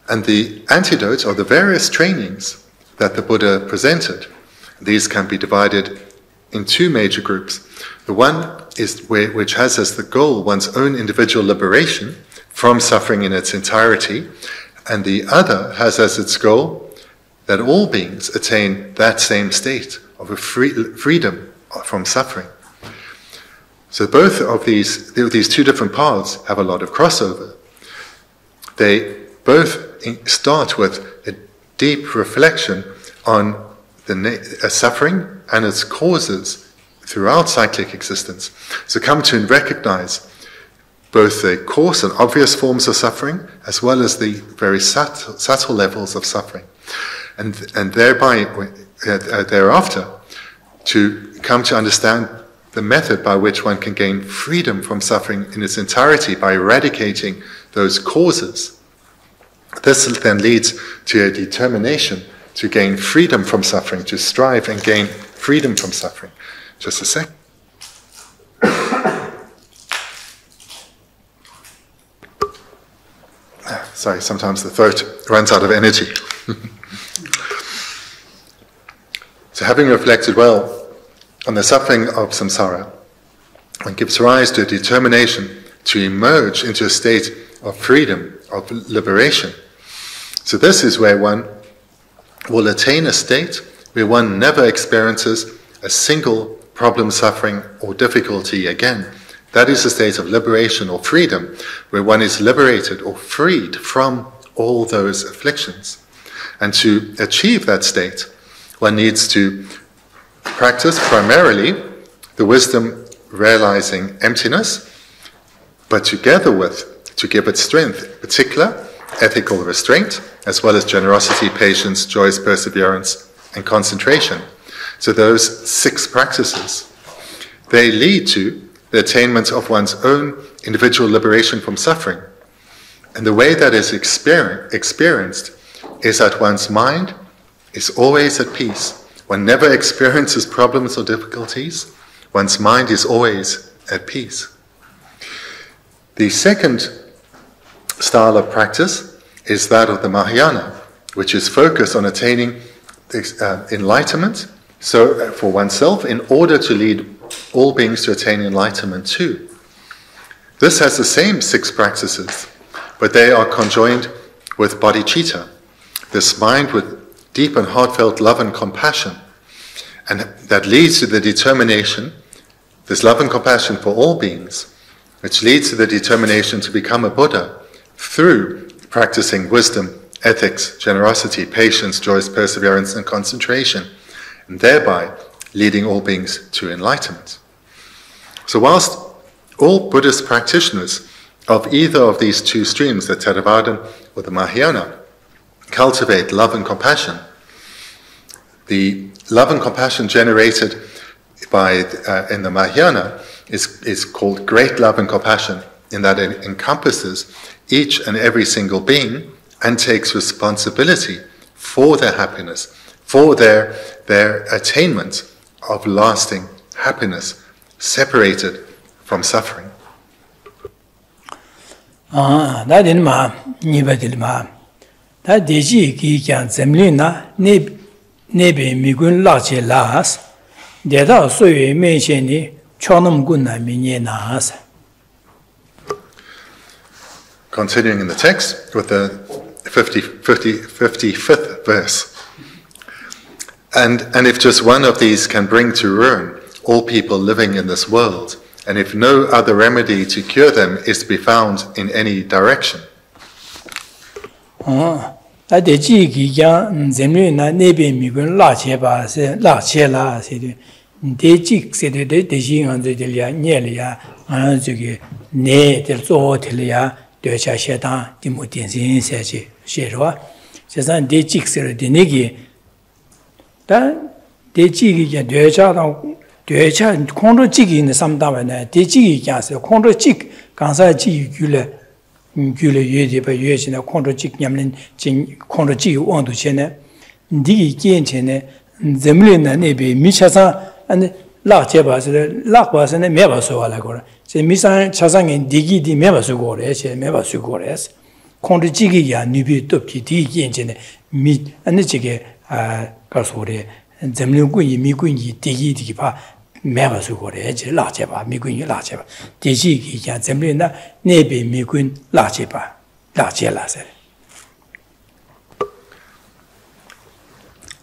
And the antidote are the various trainings that the Buddha presented. These can be divided in two major groups. The one is which has as the goal one's own individual liberation from suffering in its entirety, and the other has as its goal that all beings attain that same state of a freedom from suffering. So both of these two different paths have a lot of crossover. They both start with a deep reflection on suffering and its causes throughout cyclic existence. So come to recognize both the coarse and obvious forms of suffering, as well as the very subtle levels of suffering. And thereby, thereafter, to come to understand the method by which one can gain freedom from suffering in its entirety by eradicating those causes. This then leads to a determination to gain freedom from suffering, to strive and gain freedom from suffering. Just a sec. Sorry, sometimes the throat runs out of energy. So having reflected well on the suffering of samsara, one gives rise to a determination to emerge into a state of freedom, of liberation. So this is where one will attain a state where one never experiences a single problem, suffering, or difficulty again. That is a state of liberation or freedom, where one is liberated or freed from all those afflictions. And to achieve that state, one needs to practice primarily the wisdom realizing emptiness, but together with, to give it strength, particular ethical restraint, as well as generosity, patience, joyous perseverance, and concentration. So those 6 practices, they lead to the attainment of one's own individual liberation from suffering. And the way that is experienced is that one's mind is always at peace. One never experiences problems or difficulties. One's mind is always at peace. The second style of practice is that of the Mahayana, which is focused on attaining enlightenment So for oneself, in order to lead all beings to attain enlightenment too. This has the same 6 practices, but they are conjoined with bodhicitta, this mind with deep and heartfelt love and compassion, and that leads to the determination, this love and compassion for all beings, which leads to the determination to become a Buddha through practicing wisdom, ethics, generosity, patience, joy, perseverance, and concentration, and thereby leading all beings to enlightenment. So whilst all Buddhist practitioners of either of these 2 streams, the Theravada or the Mahayana, cultivate love and compassion, the love and compassion generated in the Mahayana is called great love and compassion, in that it encompasses each and every single being and takes responsibility for their happiness, for their attainment of lasting happiness, separated from suffering. That in ma nibadilma. That deji ki can zemlina nebe migun lache las, deda soye mensheni chonum gunna minyenas. Continuing in the text with the 55th verse. And if just one of these can bring to ruin all people living in this world, and if no other remedy to cure them is to be found in any direction. Decha Kondo Jig in the Samdavana, Deji Gas, Kondo Jig, Gansa Ji Gula Yedi by Yus in a Kondo Jig Yamlin, Kondo Ji want to Chene, Digi Gen Chene, Zemlin and Nebi, Michasa and La Chebas, Lakwas and Mebaso Alagora. Say Misa Chasang and Digi di Mebasugores, Mebasugores, Kondo Jigia, Nubi Topki, Digi Chene, meet and the Jigge Garsore. And Zemlungi, Migungi, Digi Dipa, Mevasugore, Lacheba, Migun Lacheba, Digi, Zemlina, Nebi, Migun, Lacheba, Lachela.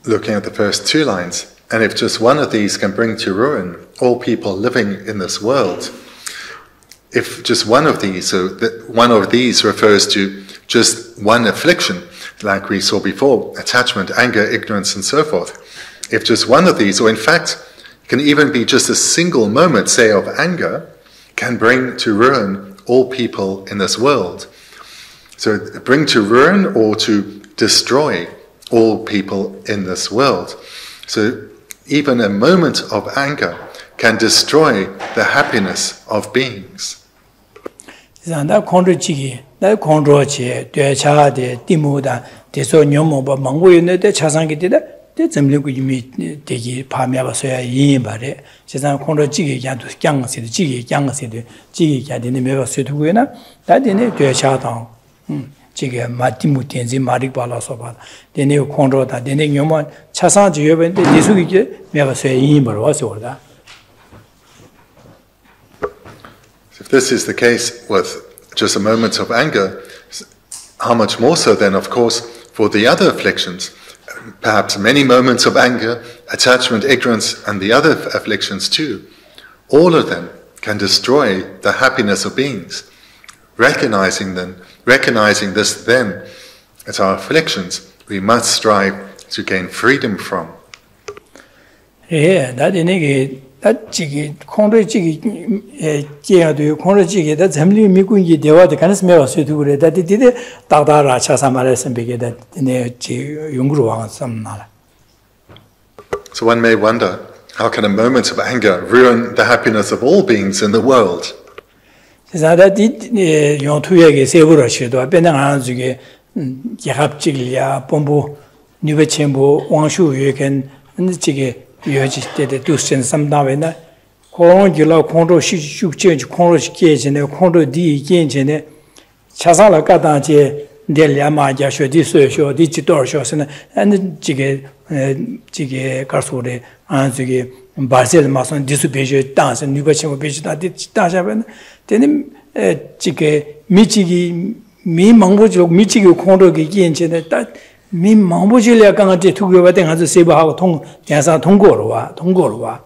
Looking at the first 2 lines, and if just one of these can bring to ruin all people living in this world, if just one of these, so that one of these refers to just one affliction, like we saw before, attachment, anger, ignorance, and so forth. If just one of these, or in fact, can even be just a single moment, say, of anger, can bring to ruin all people in this world. So bring to ruin or to destroy all people in this world. So even a moment of anger can destroy the happiness of beings. The Zemlungu Digi Pamia Soya Yin Bare, Chazan Kondo Jigi Yantu Yang Sid, Jigi Yang Sid, Jigi Yadin Meva Sutuena, that in a Chatang, Jigi Matimu Tenzi, Marik Bala Soba, the new Kondo, that the name Yoman, Chasan Juven, the Disugi, Meva Soya Yin Bar was order. If this is the case with just a moment of anger, how much more so then, of course, for the other afflictions? Perhaps many moments of anger, attachment, ignorance, and the other afflictions too. All of them can destroy the happiness of beings. Recognizing this then as our afflictions, we must strive to gain freedom from. Yeah, that Jigi, Kondo Jigi, Kondo Jigi, that's Emily Mikungi, the other kind of smell suited that it did Tadara Chasamares and begin that in the Yungru and some. So one may wonder, how can a moment of anger ruin the happiness of all beings in the world? That did Yontuya Sevura Shido, Benanzuge, Yahap Chiglia, Pombo, Nubechembo, Wanshu, you can, and the Chigi. You just did the 2 cents some Davina. Kongula Kondo Shuk change, Kondo Cage and a Kondo D Gange and Chazala Kataje, Delia Maja show, this show, digital shows, and Jigge Carsore, and Ziggy, Basil Mason, Disupage, dance, and Nubation page that did dance. Then Jigge, Michigi, me Mambojo, Michigi, Kondo, Gigi, that me Mambojilia Ganati took over thing as a saber how Tong, Yasa Tongorwa.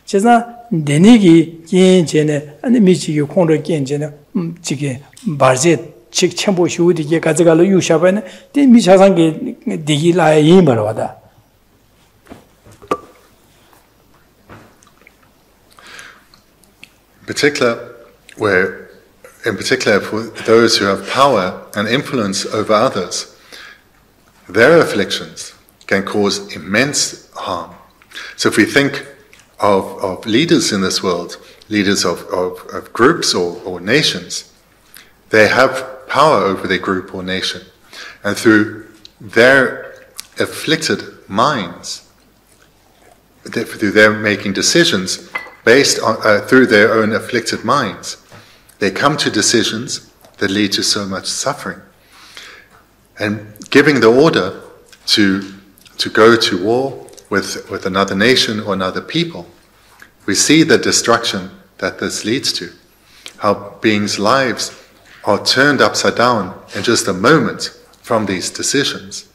Chesa Denigi, Gene, and the Michigi, Kondo, Gene, Jigge, Barzet. Chick Chambo shoe, the Kazagalo, you shaban, then Michasangi, the Gila Yimbarada. In particular, for those who have power and influence over others, their afflictions can cause immense harm. So if we think of leaders in this world, leaders of groups or nations, they have power over their group or nation, and through their afflicted minds, through their making decisions based on through their own afflicted minds, they come to decisions that lead to so much suffering. And giving the order to go to war with another nation or another people, we see the destruction that this leads to, how beings' lives are turned upside down in just a moment from these decisions.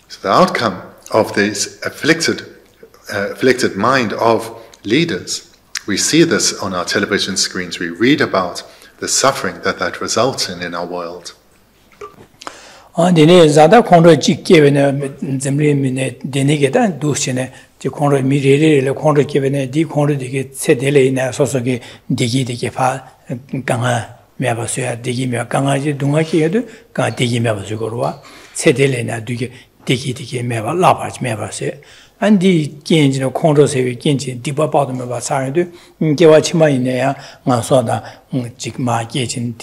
So the outcome of this afflicted mind of leaders, we see this on our television screens. We read about the suffering that results in our world. Dene zada kondo jikkevene zemrimine denegedan dushine ji kondo mirere le kondo kevene di kondo dige sedele ina sosoge digi fa ganga mebasoya digi me ganga ji dunga kiyedu ga digi mebaso gorwa sedele na digi meba labaj mebase andi genjino kondo sewe genji diba bado meba sayedu gewa chima ine ya ngasoda jikma gejin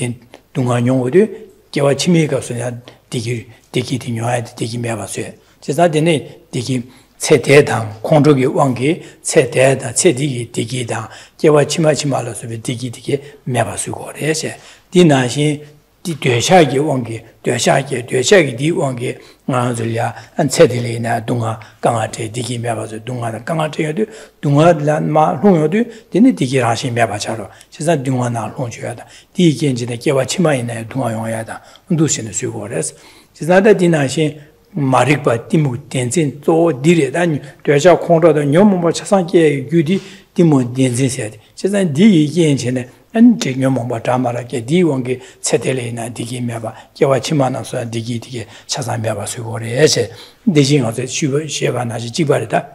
dunga nyongodu gewa chimiga sonya digi dinyoya digi mebasoya jesa dene digi Tse dang, kondrogi wangi, tse digi dang, jewa chima la sobe digi meba sugo re se. Di nanshin, di dueshagi wangi, dueshagi di wangi, nga zulya, an tse dili na dunga kanga te digi meba su, dunga da kanga te yadu, dunga la ma long yadu, dine digi ranshin meba charo, chesa dunga na long chu yada, di genji da jewa chima ina dunga yong yada, ndu shin sugo re se. Chesa da di nanshin, Marikba Timu Tenzin, so dire than Dresha Kondo, the Yomo Chasanki, Gudi, Timu Tenzin said. Chazan Digi Yenchene, and Jigyomo Tamara, Diwangi, Setelena, Digi Meba, Kiawachimana, so Digi, Chazan Meba Sugore, Ese, Dijin of the Shivana Jibarita,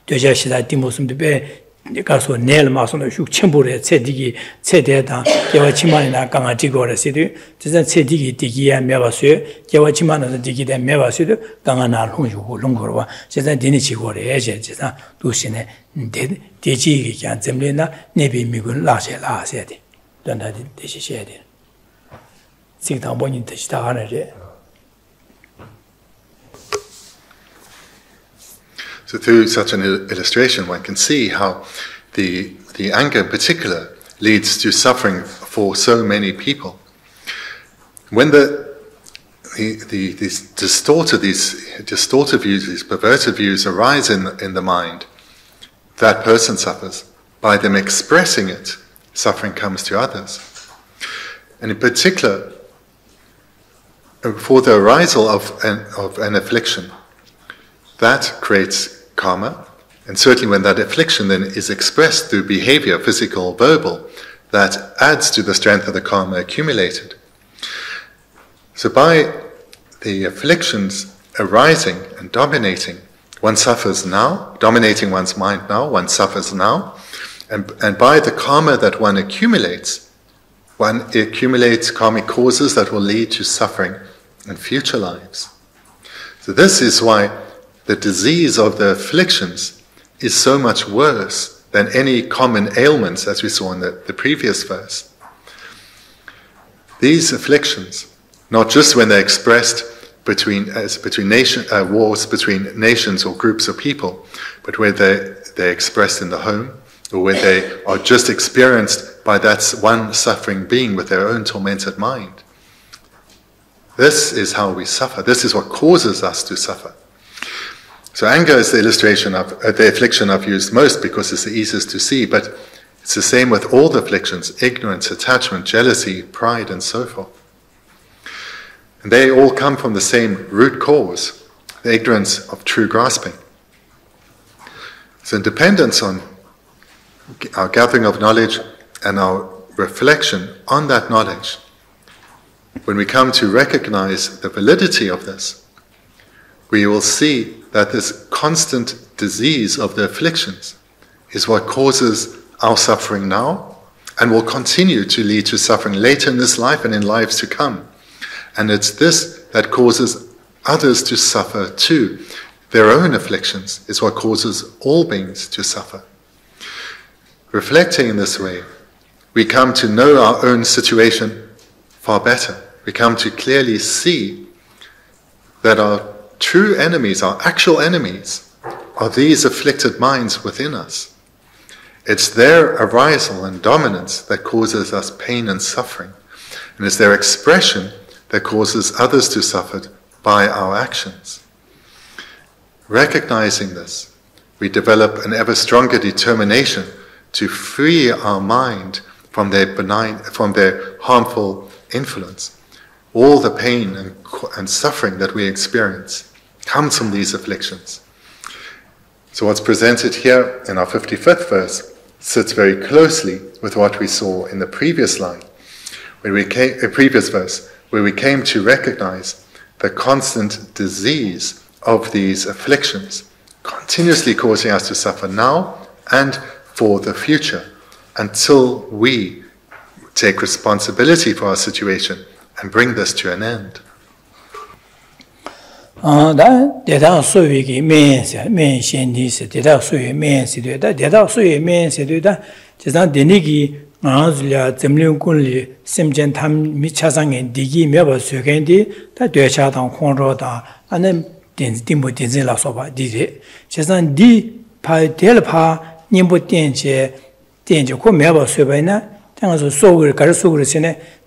Dresha Shida Timusum de Bay. Kaso nel masono shuk chembure tsedigi tsedeta kewa chimana kanga tigore sidu tsen tsedigi digiya mebasue kewa chimana digide mebasue kanga na lungju lungorwa tsen dini chigore eje tsen dusine deji kyan zemlena nebi migun laje la sede donda deji shede sigta bonin testa hanere. So through such an illustration, one can see how the anger in particular leads to suffering for so many people. When these distorted views, these perverted views arise in the mind, that person suffers. By them expressing it, suffering comes to others. And in particular, for the arisal of an affliction, that creates karma, and certainly when that affliction then is expressed through behavior, physical, verbal, that adds to the strength of the karma accumulated. So by the afflictions arising and dominating, one suffers now, dominating one's mind now, one suffers now, and by the karma that one accumulates karmic causes that will lead to suffering in future lives. So this is why the disease of the afflictions is so much worse than any common ailments, as we saw in the previous verse. These afflictions, not just when they're expressed between wars between nations or groups of people, but where they're expressed in the home, or where they are just experienced by that one suffering being with their own tormented mind. This is how we suffer. This is what causes us to suffer. So anger is the illustration of the affliction I've used most because it's the easiest to see, but it's the same with all the afflictions: ignorance, attachment, jealousy, pride, and so forth. And they all come from the same root cause, the ignorance of true grasping. So in dependence on our gathering of knowledge and our reflection on that knowledge, when we come to recognize the validity of this, we will see that this constant disease of the afflictions is what causes our suffering now and will continue to lead to suffering later in this life and in lives to come. And it's this that causes others to suffer too. Their own afflictions is what causes all beings to suffer. Reflecting in this way, we come to know our own situation far better. We come to clearly see that our true enemies, our actual enemies, are these afflicted minds within us. It's their arisal and dominance that causes us pain and suffering, and it's their expression that causes others to suffer by our actions. Recognizing this, we develop an ever stronger determination to free our mind from their harmful influence. All the pain and suffering that we experience comes from these afflictions. So what's presented here in our 55th verse sits very closely with what we saw in the previous line, previous verse, where we came to recognize the constant disease of these afflictions, continuously causing us to suffer now and for the future, until we take responsibility for our situation and bring this to an end.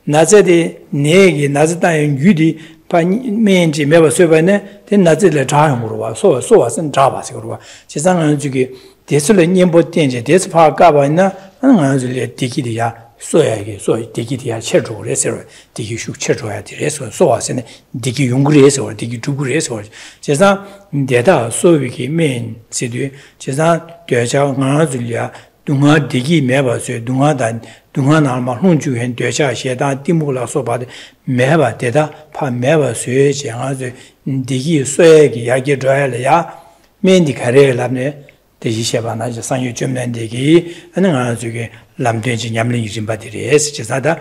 Nazadi negi nazidan yudi pa menji meba sebane den nazile jaangurwa so wasen jaba sigurwa chizang jugi desule nyembo tenje despa gaba na ngazile dikidiya soyage so dikidiya chejure sero diki shu chejoya direso so wasen diki yungreso diki dugureso chizang deda soyiki men sidu chizang deja ngazile dunga digi meba se dunga dan dunga narma hunju hen deja sheda dimula soba meba deda pa meba se janga se digi soegi yagi joyale ya mendi kare lamne deji sheba na sanyu jumlen digi anga juge lamden ji nyamling jimba dire se jada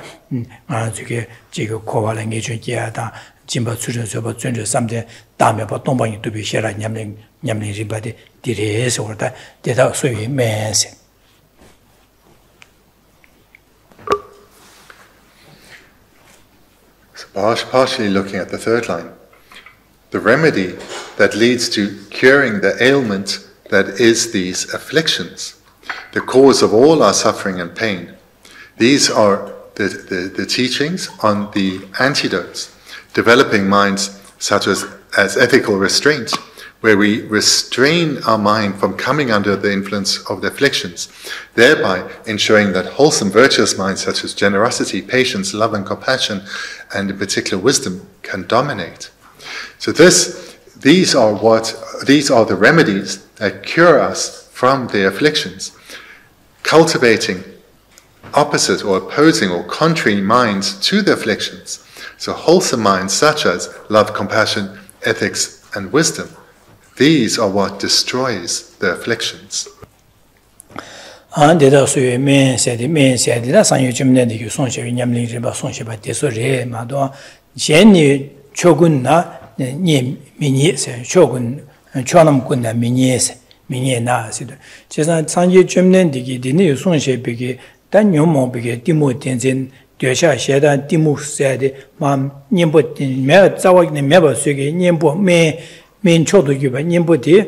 anga juge jigo kowala ngejun da jimba chujo soba chunjo samde dame ba dongbang dubi shera nyamling jimba dire se orda deda soyi mense. Partially looking at the third line, the remedy that leads to curing the ailment that is these afflictions, the cause of all our suffering and pain. These are the teachings on the antidotes, developing minds such as ethical restraint, where we restrain our mind from coming under the influence of the afflictions, thereby ensuring that wholesome, virtuous minds such as generosity, patience, love and compassion, and in particular wisdom, can dominate. So these are the remedies that cure us from the afflictions, cultivating opposite or opposing or contrary minds to the afflictions. So wholesome minds such as love, compassion, ethics, and wisdom. These are what destroys the afflictions. Deda suye men sedi da sanyo jumne de son shebi nyamling riba son sheba deso re ma do shen chogun na ni minye se chogun chonam kun na minye na sido chesa sanyo jumne de gi de son shebi ge dan nyomo be ge timo tenzen deja sheda timo sedi ma nyembo me zawa ne meba suge nyembo men chodo giba nyembo de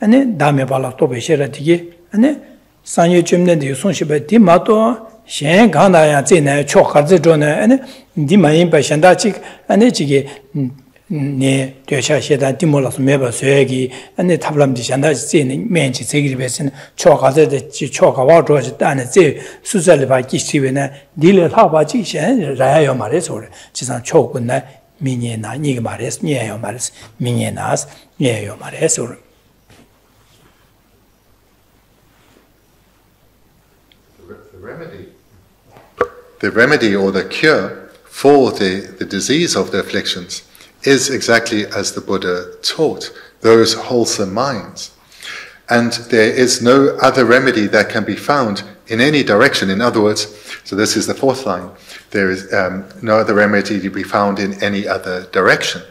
ane dame bala tobe shera dige ane sanyo chumne de son shiba di mato Shen Gandaya Zina, Chokazona, and Dimain by Shandachik, and Echigi ne Dosha Sheda, Timolas Meba Suegi, and the Tablam de Shandachin, Manchi Sigribesin, Chokaza, the Chokawa, and the Suzaliba Kishivena, Dila Habachi, Rayo Mares, or Chisan Chokuna, Miniana, Nigmares, Neo Mares, Minianas, Neo Mares, or the remedy or the cure for the disease of the afflictions is exactly as the Buddha taught, those wholesome minds. And there is no other remedy that can be found in any direction. In other words, so this is the fourth line, there is no other remedy to be found in any other direction.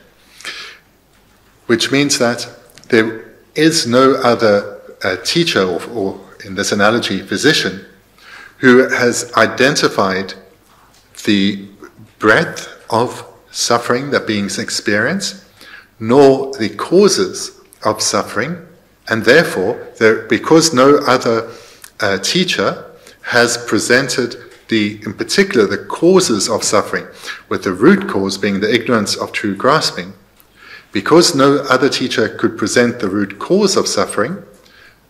Which means that there is no other teacher, or in this analogy, physician, who has identified the breadth of suffering that beings experience, nor the causes of suffering, and therefore, because no other teacher has presented in particular the causes of suffering, with the root cause being the ignorance of true grasping, because no other teacher could present the root cause of suffering,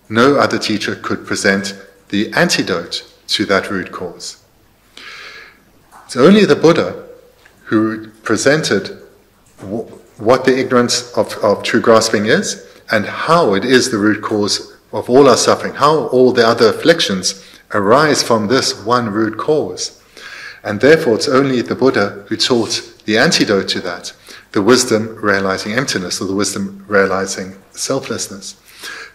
no other teacher could present the antidote to that root cause. It's only the Buddha who presented what the ignorance of true grasping is, and how it is the root cause of all our suffering, how all the other afflictions arise from this one root cause. And therefore it's only the Buddha who taught the antidote to that, the wisdom realizing emptiness, or the wisdom realizing selflessness.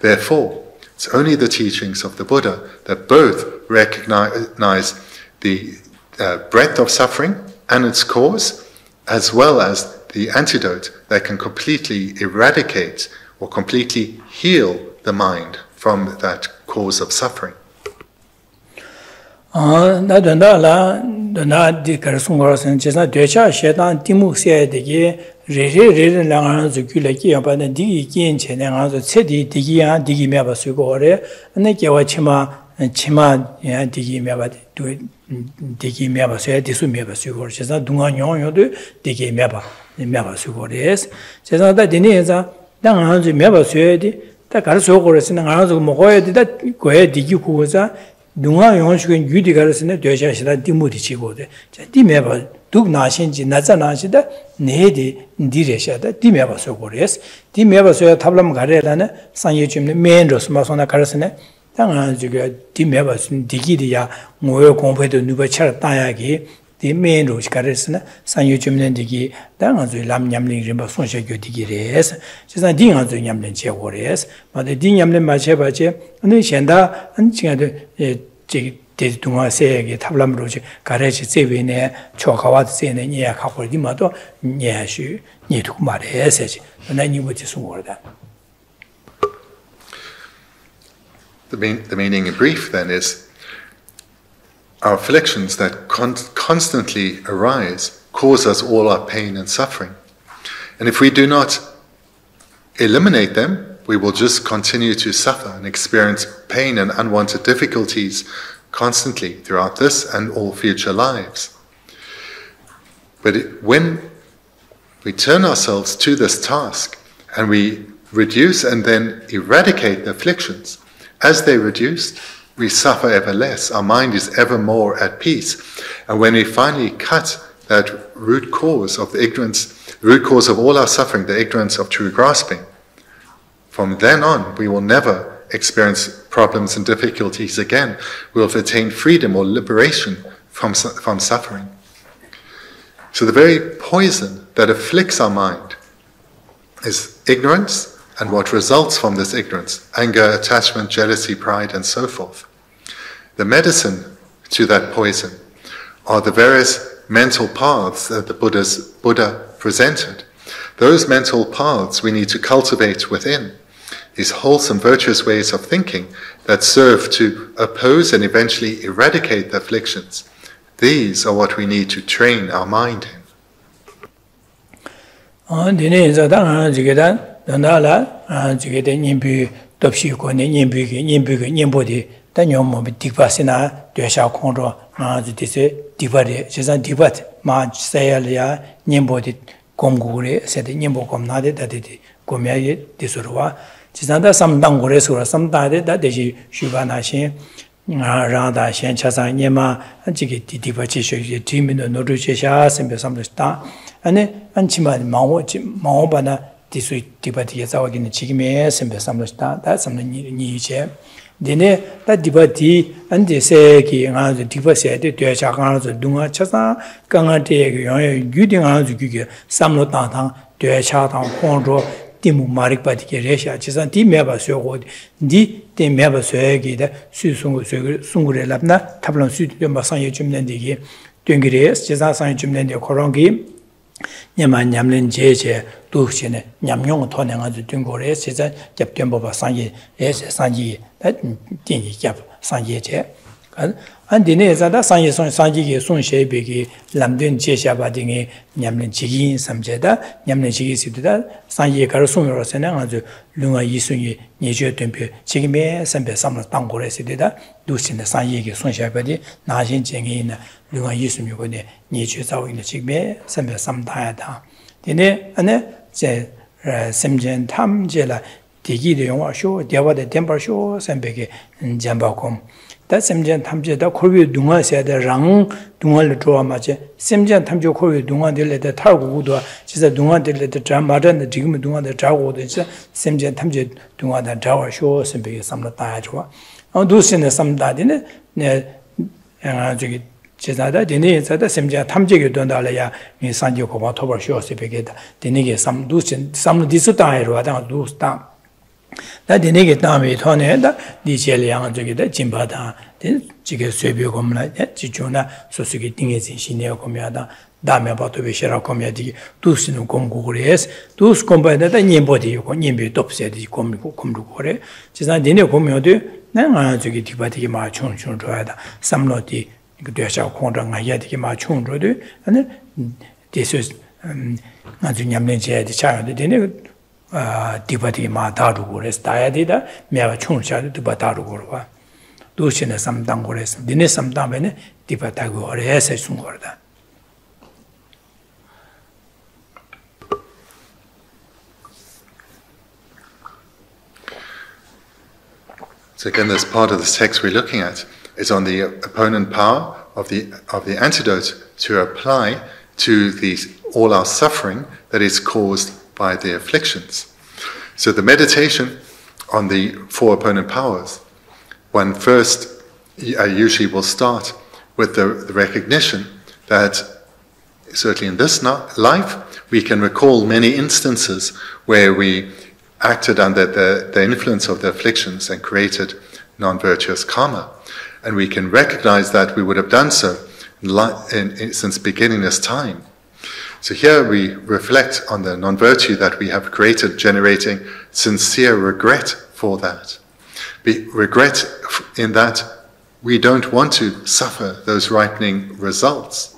Therefore, it's only the teachings of the Buddha that both recognize the breadth of suffering and its cause, as well as the antidote that can completely eradicate or completely heal the mind from that cause of suffering. Digi meba so disu meba sugo chesa dunga nyon yo de digi meba sugo res chesa da dini za da ngana meba so de da gar so go res na ngana zo mo go de da go e digi ku za dunga yon shu gen yu de gar res ne de sha sha di mu di chi go de cha di meba duk na shin ji na za na shi da ne de di re sha da di meba so go res di meba so tablam gar re la ne san ye chim ne men ro ma so na gar res ne 당한 저게 디메바스 디기디야 모여 공부해도 누가 차 따야기 디메로 시카르스나 산유 줌는 디기 당한 저 람냠링 림바 손셔교 디기레스 지산 딩한 저 냠는 제고레스 마데 딩냠는 마셔바제 근데 현다 안칭아데 제 대동화세에게 탑람으로지 가래지 제베네 초가와드 세네 니야 가고디마도 니야슈 니도 말해야지 나니 뭐지 숨어다 The meaning in brief then is our afflictions that constantly arise cause us all our pain and suffering. And if we do not eliminate them, we will just continue to suffer and experience pain and unwanted difficulties constantly throughout this and all future lives. But when we turn ourselves to this task and we reduce and then eradicate the afflictions, as they reduce, we suffer ever less. Our mind is ever more at peace. And when we finally cut that root cause of the ignorance, root cause of all our suffering, the ignorance of true grasping, from then on, we will never experience problems and difficulties again. We will attain freedom or liberation from suffering. So the very poison that afflicts our mind is ignorance, and what results from this ignorance, anger, attachment, jealousy, pride, and so forth. The medicine to that poison are the various mental paths that the Buddha presented. Those mental paths we need to cultivate within, these wholesome, virtuous ways of thinking that serve to oppose and eventually eradicate the afflictions. These are what we need to train our mind in. Dandala, Jigate Nimbu, Topshi, Nimbu, Nimbu, Nimbodi, 다녀모 디바시나 되샤 콘로 나지 디세 디바리 제산 디바트 마 세야리아 님보디 곰구레 세데 님보 곰나데 다디디 곰야이 디소르와 지산다 삼당고레소라 삼다데 다데시 슈바나신 라다 셴차사 니마 지기 디디바치 쉐기 디미노 노르제샤 셈베 삼르스타 아니 안치마 마오바나 디수이 디바티에 자와기는 지금에 셈베 삼르스타 다 삼는 니제 데네 다 디바티 안데세기 아주 디바세데 되자 가서 동아 차사 강한테 영에 유딩 아주 그게 삼로 당당 되차당 혼조 디무 마릭바디게 레샤 지산 디메바 쇠고 디 디메바 쇠기데 수송고 숭구레 랍나 타블론 수디도 마상에 줌nen데기 땡기레 지산 상에 줌nen데 코롱기 냠만 냠는 제제 두시네 냠용 토능아주 땡고레 지산 잡견보바 상에 에세 상지 띵이 잡 상예제 안디네 자다 상예 상지게 손셰베기 람된 제샤바딩에 냠는 지기 삼제다 냠는 지기 시드다 상예 가로 손으로서는 아주 룽아 이순이 예제 된표 지금에 선배 삼을 당고래 시드다 두신의 상예게 손셰바디 나신 쟁이나 룽아 이순이고네 예제 자오인의 지금에 선배 삼다야다 디네 안에 제 샘젠 탐제라 디기의 영화쇼 대화의 템버쇼 선배게 잠바콤 다 샘전 탐제다 코비 동화세다 랑 동화를 좋아마제 샘전 탐제 코비 동화들레다 타고도 진짜 동화들레다 잠마던 지금 동화들 자고도 진짜 샘전 탐제 동화다 자와쇼 선배게 삼다 좋아 두신의 삼다디네 네 저기 제자다 되네 자다 샘전 탐제게 돈달이야 이 산지 고바 토버쇼 선배게다 되네게 삼두신 삼디스다이로 하다 두스다 다디네게 다음에 토네다 디젤량 저기다 진바다 지게 쇠비고 겁나 지존나 소수기 띵에진 신내어 거면다 다음에 봐도 베시라 거면디 두스는 공고그레스 두스 콤바에다 님보디고 님비 돕세디 콤고 콤루고레 지산 디네 거면도 내가 저기 디바디게 마충 줘야다 삼로디 그 되셔 콘랑아 야디게 마충 줘도 아니 디스 아주 냠내제디 차야데 디네 디바디 마다루고레스 다야디다 메와 총샤도 디바다루고르와 도시네 삼당고레스 디네 삼당베네 디바다고 어레세 순거다 So again, this part of this text we're looking at is on the opponent power of the antidote to apply to all our suffering that is caused by the afflictions. So the meditation on the four opponent powers, one first usually will start with the recognition that certainly in this life we can recall many instances where we acted under the influence of the afflictions and created non-virtuous karma. And we can recognize that we would have done so since beginningless time. So here we reflect on the non-virtue that we have created, generating sincere regret for that. Regret in that we don't want to suffer those ripening results,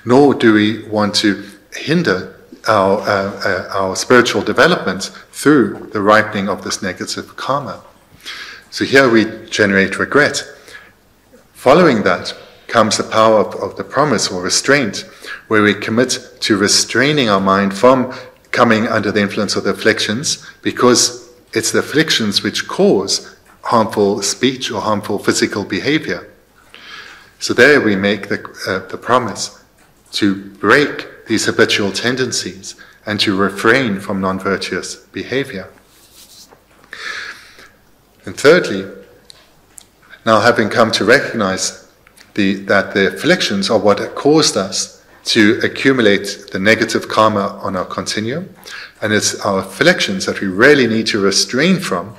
nor do we want to hinder our spiritual development through the ripening of this negative karma. So here we generate regret. Following that comes the power of the promise or restraint, where we commit to restraining our mind from coming under the influence of the afflictions, because it's the afflictions which cause harmful speech or harmful physical behavior. So there we make the promise to break these habitual tendencies and to refrain from non-virtuous behavior. And thirdly, now having come to recognize that the afflictions are what caused us to accumulate the negative karma on our continuum, and it's our afflictions that we really need to restrain from,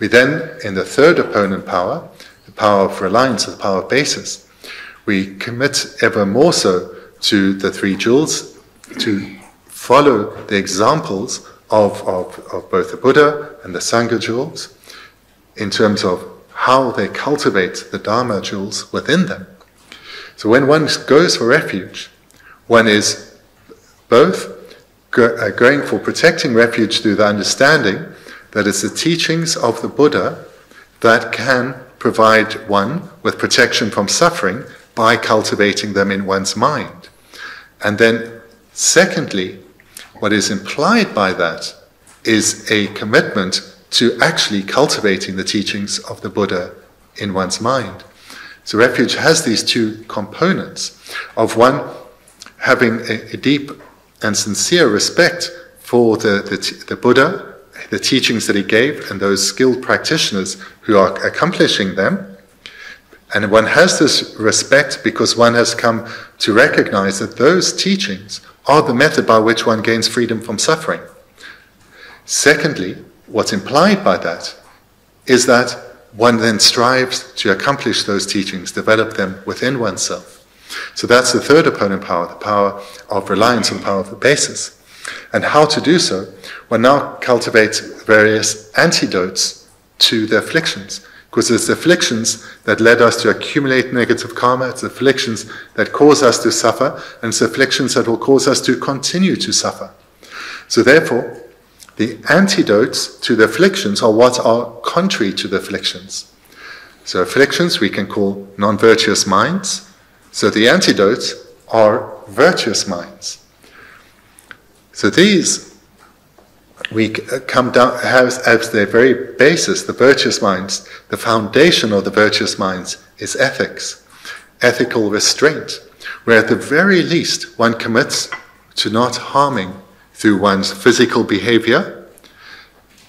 we then, in the third opponent power, the power of reliance, the power of basis, we commit ever more so to the three jewels, to follow the examples of both the Buddha and the Sangha jewels, in terms of how they cultivate the Dharma jewels within them. So when one goes for refuge, one is both going for protecting refuge through the understanding that it's the teachings of the Buddha that can provide one with protection from suffering by cultivating them in one's mind. And then, secondly, what is implied by that is a commitment to actually cultivating the teachings of the Buddha in one's mind. So refuge has these two components of one having a deep and sincere respect for the Buddha, the teachings that he gave, and those skilled practitioners who are accomplishing them. And one has this respect because one has come to recognize that those teachings are the method by which one gains freedom from suffering. Secondly, what's implied by that is that one then strives to accomplish those teachings, develop them within oneself. So that's the third opponent power, the power of reliance on the power of the basis. And how to do so? One now cultivates various antidotes to the afflictions. Because it's the afflictions that led us to accumulate negative karma, it's the afflictions that cause us to suffer, and it's the afflictions that will cause us to continue to suffer. So therefore, the antidotes to the afflictions are what are contrary to the afflictions. So afflictions we can call non-virtuous minds. So the antidotes are virtuous minds. So these we come down as their very basis, the virtuous minds. The foundation of the virtuous minds is ethics, ethical restraint, where at the very least one commits to not harming through one's physical behavior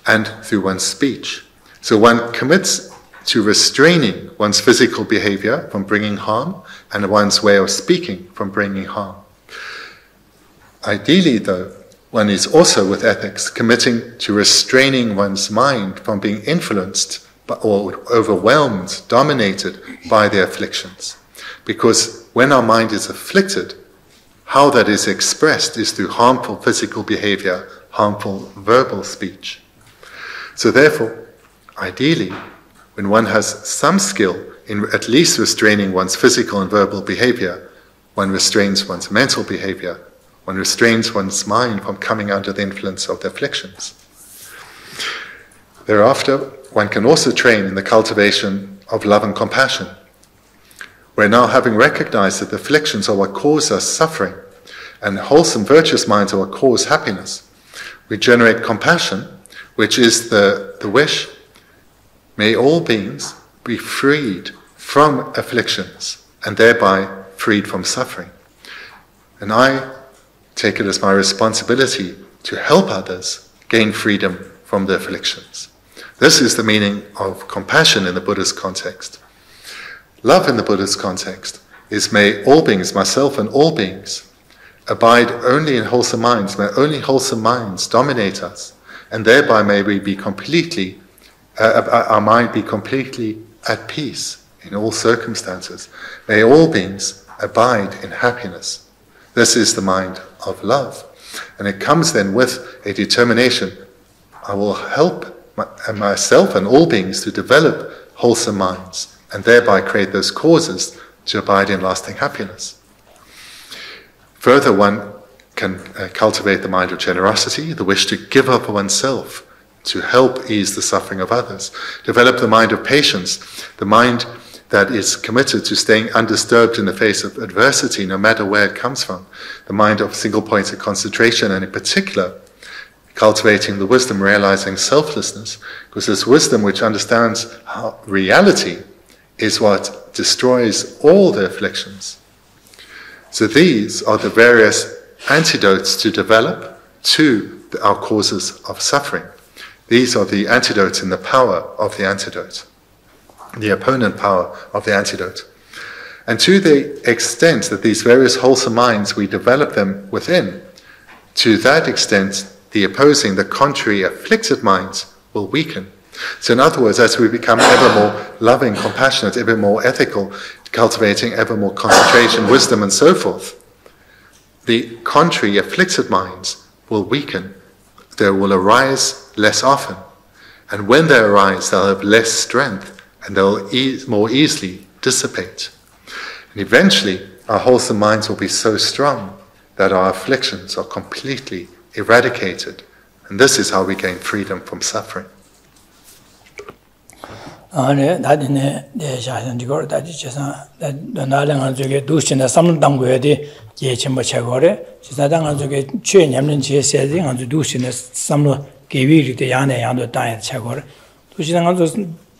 and through one's speech. So one commits to restraining one's physical behavior from bringing harm and one's way of speaking from bringing harm. Ideally, though, one is also, with ethics, committing to restraining one's mind from being influenced or overwhelmed, dominated by the afflictions. Because when our mind is afflicted, how that is expressed is through harmful physical behavior, harmful verbal speech. So therefore, ideally, when one has some skill in at least restraining one's physical and verbal behavior, one restrains one's mental behavior, one restrains one's mind from coming under the influence of the afflictions. Thereafter, one can also train in the cultivation of love and compassion, where now, having recognized that the afflictions are what cause us suffering, and wholesome virtuous minds are what cause happiness, we generate compassion, which is the wish, may all beings be freed from afflictions, and thereby freed from suffering. And I take it as my responsibility to help others gain freedom from the afflictions. This is the meaning of compassion in the Buddhist context. Love in the Buddhist context is may all beings, myself and all beings, abide only in wholesome minds, may only wholesome minds dominate us, and thereby may we be completely, our mind be completely at peace in all circumstances. May all beings abide in happiness. This is the mind of love. And it comes then with a determination. I will help myself and all beings to develop wholesome minds and thereby create those causes to abide in lasting happiness. Further, one can cultivate the mind of generosity, the wish to give up oneself to help ease the suffering of others. Develop the mind of patience, the mind that is committed to staying undisturbed in the face of adversity, no matter where it comes from. The mind of single points of concentration, and in particular, cultivating the wisdom, realizing selflessness, because this wisdom which understands how reality is what destroys all the afflictions. So these are the various antidotes to develop to our causes of suffering. These are the antidotes in the power of the antidote, the opponent power of the antidote. And to the extent that these various wholesome minds, we develop them within, to that extent, the opposing, the contrary, afflicted minds will weaken. So in other words, as we become ever more loving, compassionate, ever more ethical, cultivating ever more concentration, wisdom, and so forth, the contrary, afflicted minds will weaken. They will arise less often. And when they arise, they'll have less strength, and they'll more easily dissipate. And eventually, our wholesome minds will be so strong that our afflictions are completely eradicated. And this is how we gain freedom from suffering. 아네 나디네 내 샤산디고 다지체사 나나랑 저게 두신의 삼당고에디 예침뭐 최고래 지사당 저게 최념는 제세지 아주 두신의 삼로 개위리데 야네 양도 땅에 최고래 두신한 저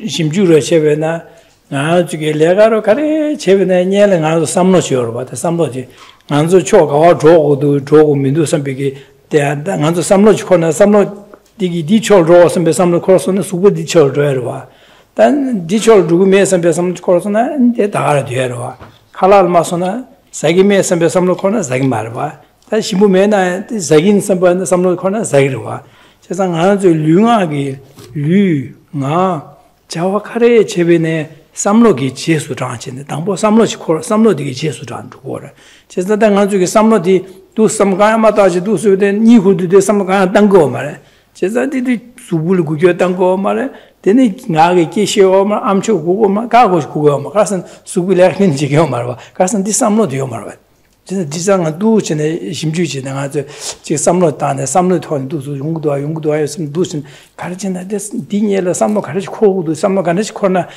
심주로 제베나 나 저게 레가로 가래 제베나 녀는 아주 삼로 지어로 봐다 삼로지 안주 초가와 조고도 조고 민도 선비기 대한다 안주 삼로 지코나 삼로 디기 디초로 선배 삼로 코스는 수부 디초로 와 단 디초를 누구메 선배 삼로 코스나 이제 다 알아 되어와 칼알 마소나 자기메 선배 삼로 코나 자기 말봐 다 신부메나 자긴 선배 삼로 코나 자기로와 세상 아주 류하게 류가 자와카레 제베네 삼로기 제수장한테 당보 삼로지 코 삼로디기 제수장 두고래 제가 당한 중에 삼로디 두 삼가야마다지 두수데 니후드데 삼가 당고 말에 제가 디디 수불 구겨 당고 말에 되네 나게 계시오 말 암초 구고 말 가고 구고 말 가선 수불에 지겨 말봐 가선 디 삼로디요 말봐 진짜 디상은 두치네 심주지 내가 저 삼로 단에 삼로 톤 두수 용구도 하였으면 두신 가르친다 디니엘 삼로 가르치 코고도 삼로 가르치 코나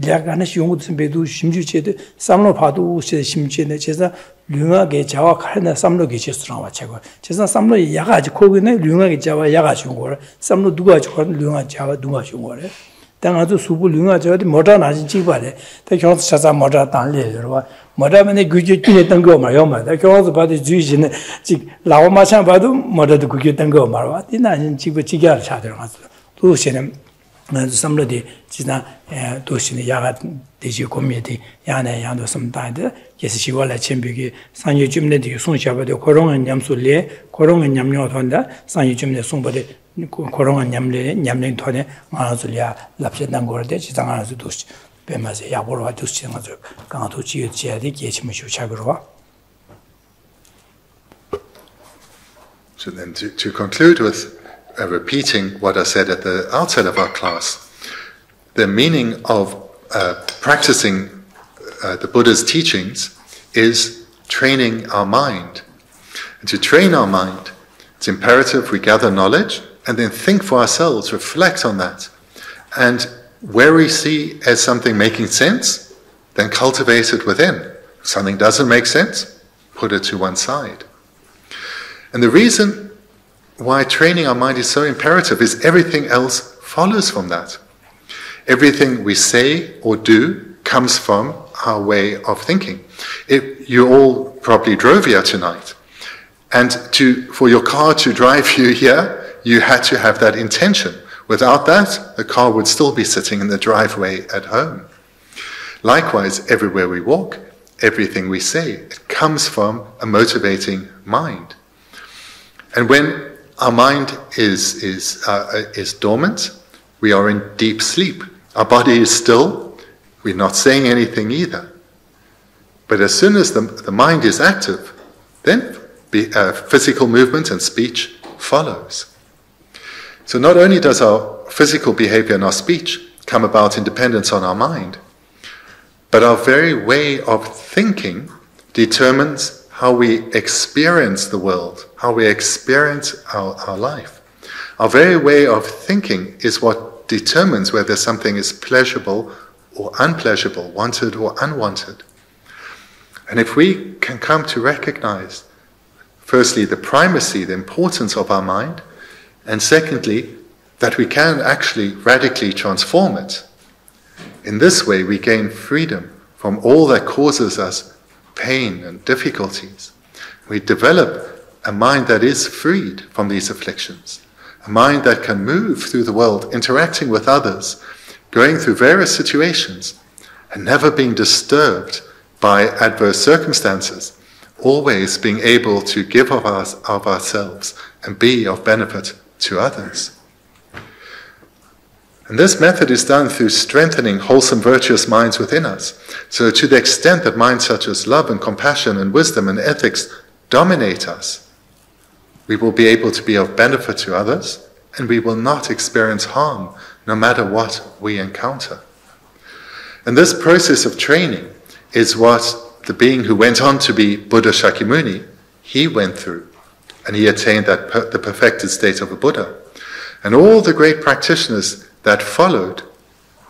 야간에 용구도 선배도 심주지에 삼로 봐도 심주지에 제가 류하게 자와 칼나 삼로게 제스랑 와차고 제가 삼로 야가지 코기네 류하게 자와 야가지 거를 삼로 누가 저 류하 자와 누가 준 거래 당아도 수부 류하 저한테 뭐다 나지 지바래 대 경서 찾아 뭐다 단례로 뭐다면에 그게 뛰었던 거 말이야 말다 경서 봐도 주의지는 지 라오마찬 봐도 뭐다도 그게 했던 거 말와 디나는 지부 지기할 차들 가서 도시는 삼로디 지나 도시는 야가 대지 고미디 야네 양도 섬다데 예스 시월에 챔비기 상유 줌네디 송샤바데 코롱은 냠술레 코롱은 냠뇨 돈다 상유 줌네 송바데 코롱은 냠레 냠네 돈에 마나술이야 랍세단 거데 지상 하나도 도시 배마세 야보로 도시 가서 강도 지역지야데 예침을 쇼차그로와. So then to conclude with repeating what I said at the outset of our class, the meaning of practicing the Buddha's teachings is training our mind. And to train our mind, it's imperative we gather knowledge and then think for ourselves, reflect on that. And where we see as something making sense, then cultivate it within. If something doesn't make sense, put it to one side. And the reason why training our mind is so imperative is everything else follows from that. Everything we say or do comes from our way of thinking. You all probably drove here tonight, and for your car to drive you here, you had to have that intention. Without that, the car would still be sitting in the driveway at home. Likewise, everywhere we walk, everything we say, it comes from a motivating mind. And when our mind is dormant, we are in deep sleep. Our body is still, we're not saying anything either. But as soon as the mind is active, then physical movement and speech follows. So not only does our physical behavior and our speech come about in dependence on our mind, but our very way of thinking determines how we experience the world, how we experience our life. Our very way of thinking is what determines whether something is pleasurable or unpleasurable, wanted or unwanted. And if we can come to recognize, firstly, the primacy, the importance of our mind, and secondly, that we can actually radically transform it. In this way, we gain freedom from all that causes us pain and difficulties. We develop a mind that is freed from these afflictions, a mind that can move through the world, interacting with others, going through various situations, and never being disturbed by adverse circumstances, always being able to give of ourselves and be of benefit to others. And this method is done through strengthening wholesome, virtuous minds within us. So to the extent that minds such as love and compassion and wisdom and ethics dominate us, we will be able to be of benefit to others, and we will not experience harm no matter what we encounter. And this process of training is what the being who went on to be Buddha Shakyamuni, he went through, and he attained the perfected state of a Buddha. And all the great practitioners that followed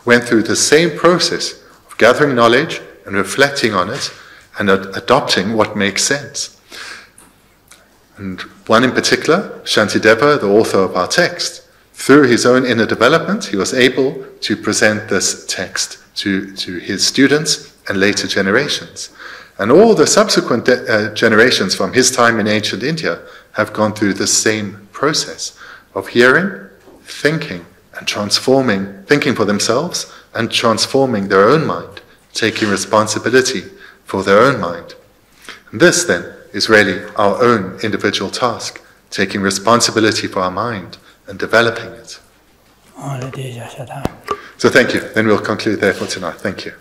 went through the same process of gathering knowledge and reflecting on it and adopting what makes sense. And one in particular, Shantideva, the author of our text, through his own inner development, he was able to present this text to his students and later generations. And all the subsequent generations from his time in ancient India have gone through the same process of hearing, thinking, and transforming, thinking for themselves and transforming their own mind, taking responsibility for their own mind. And this then is really our own individual task, taking responsibility for our mind and developing it. So thank you. Then we'll conclude there for tonight. Thank you.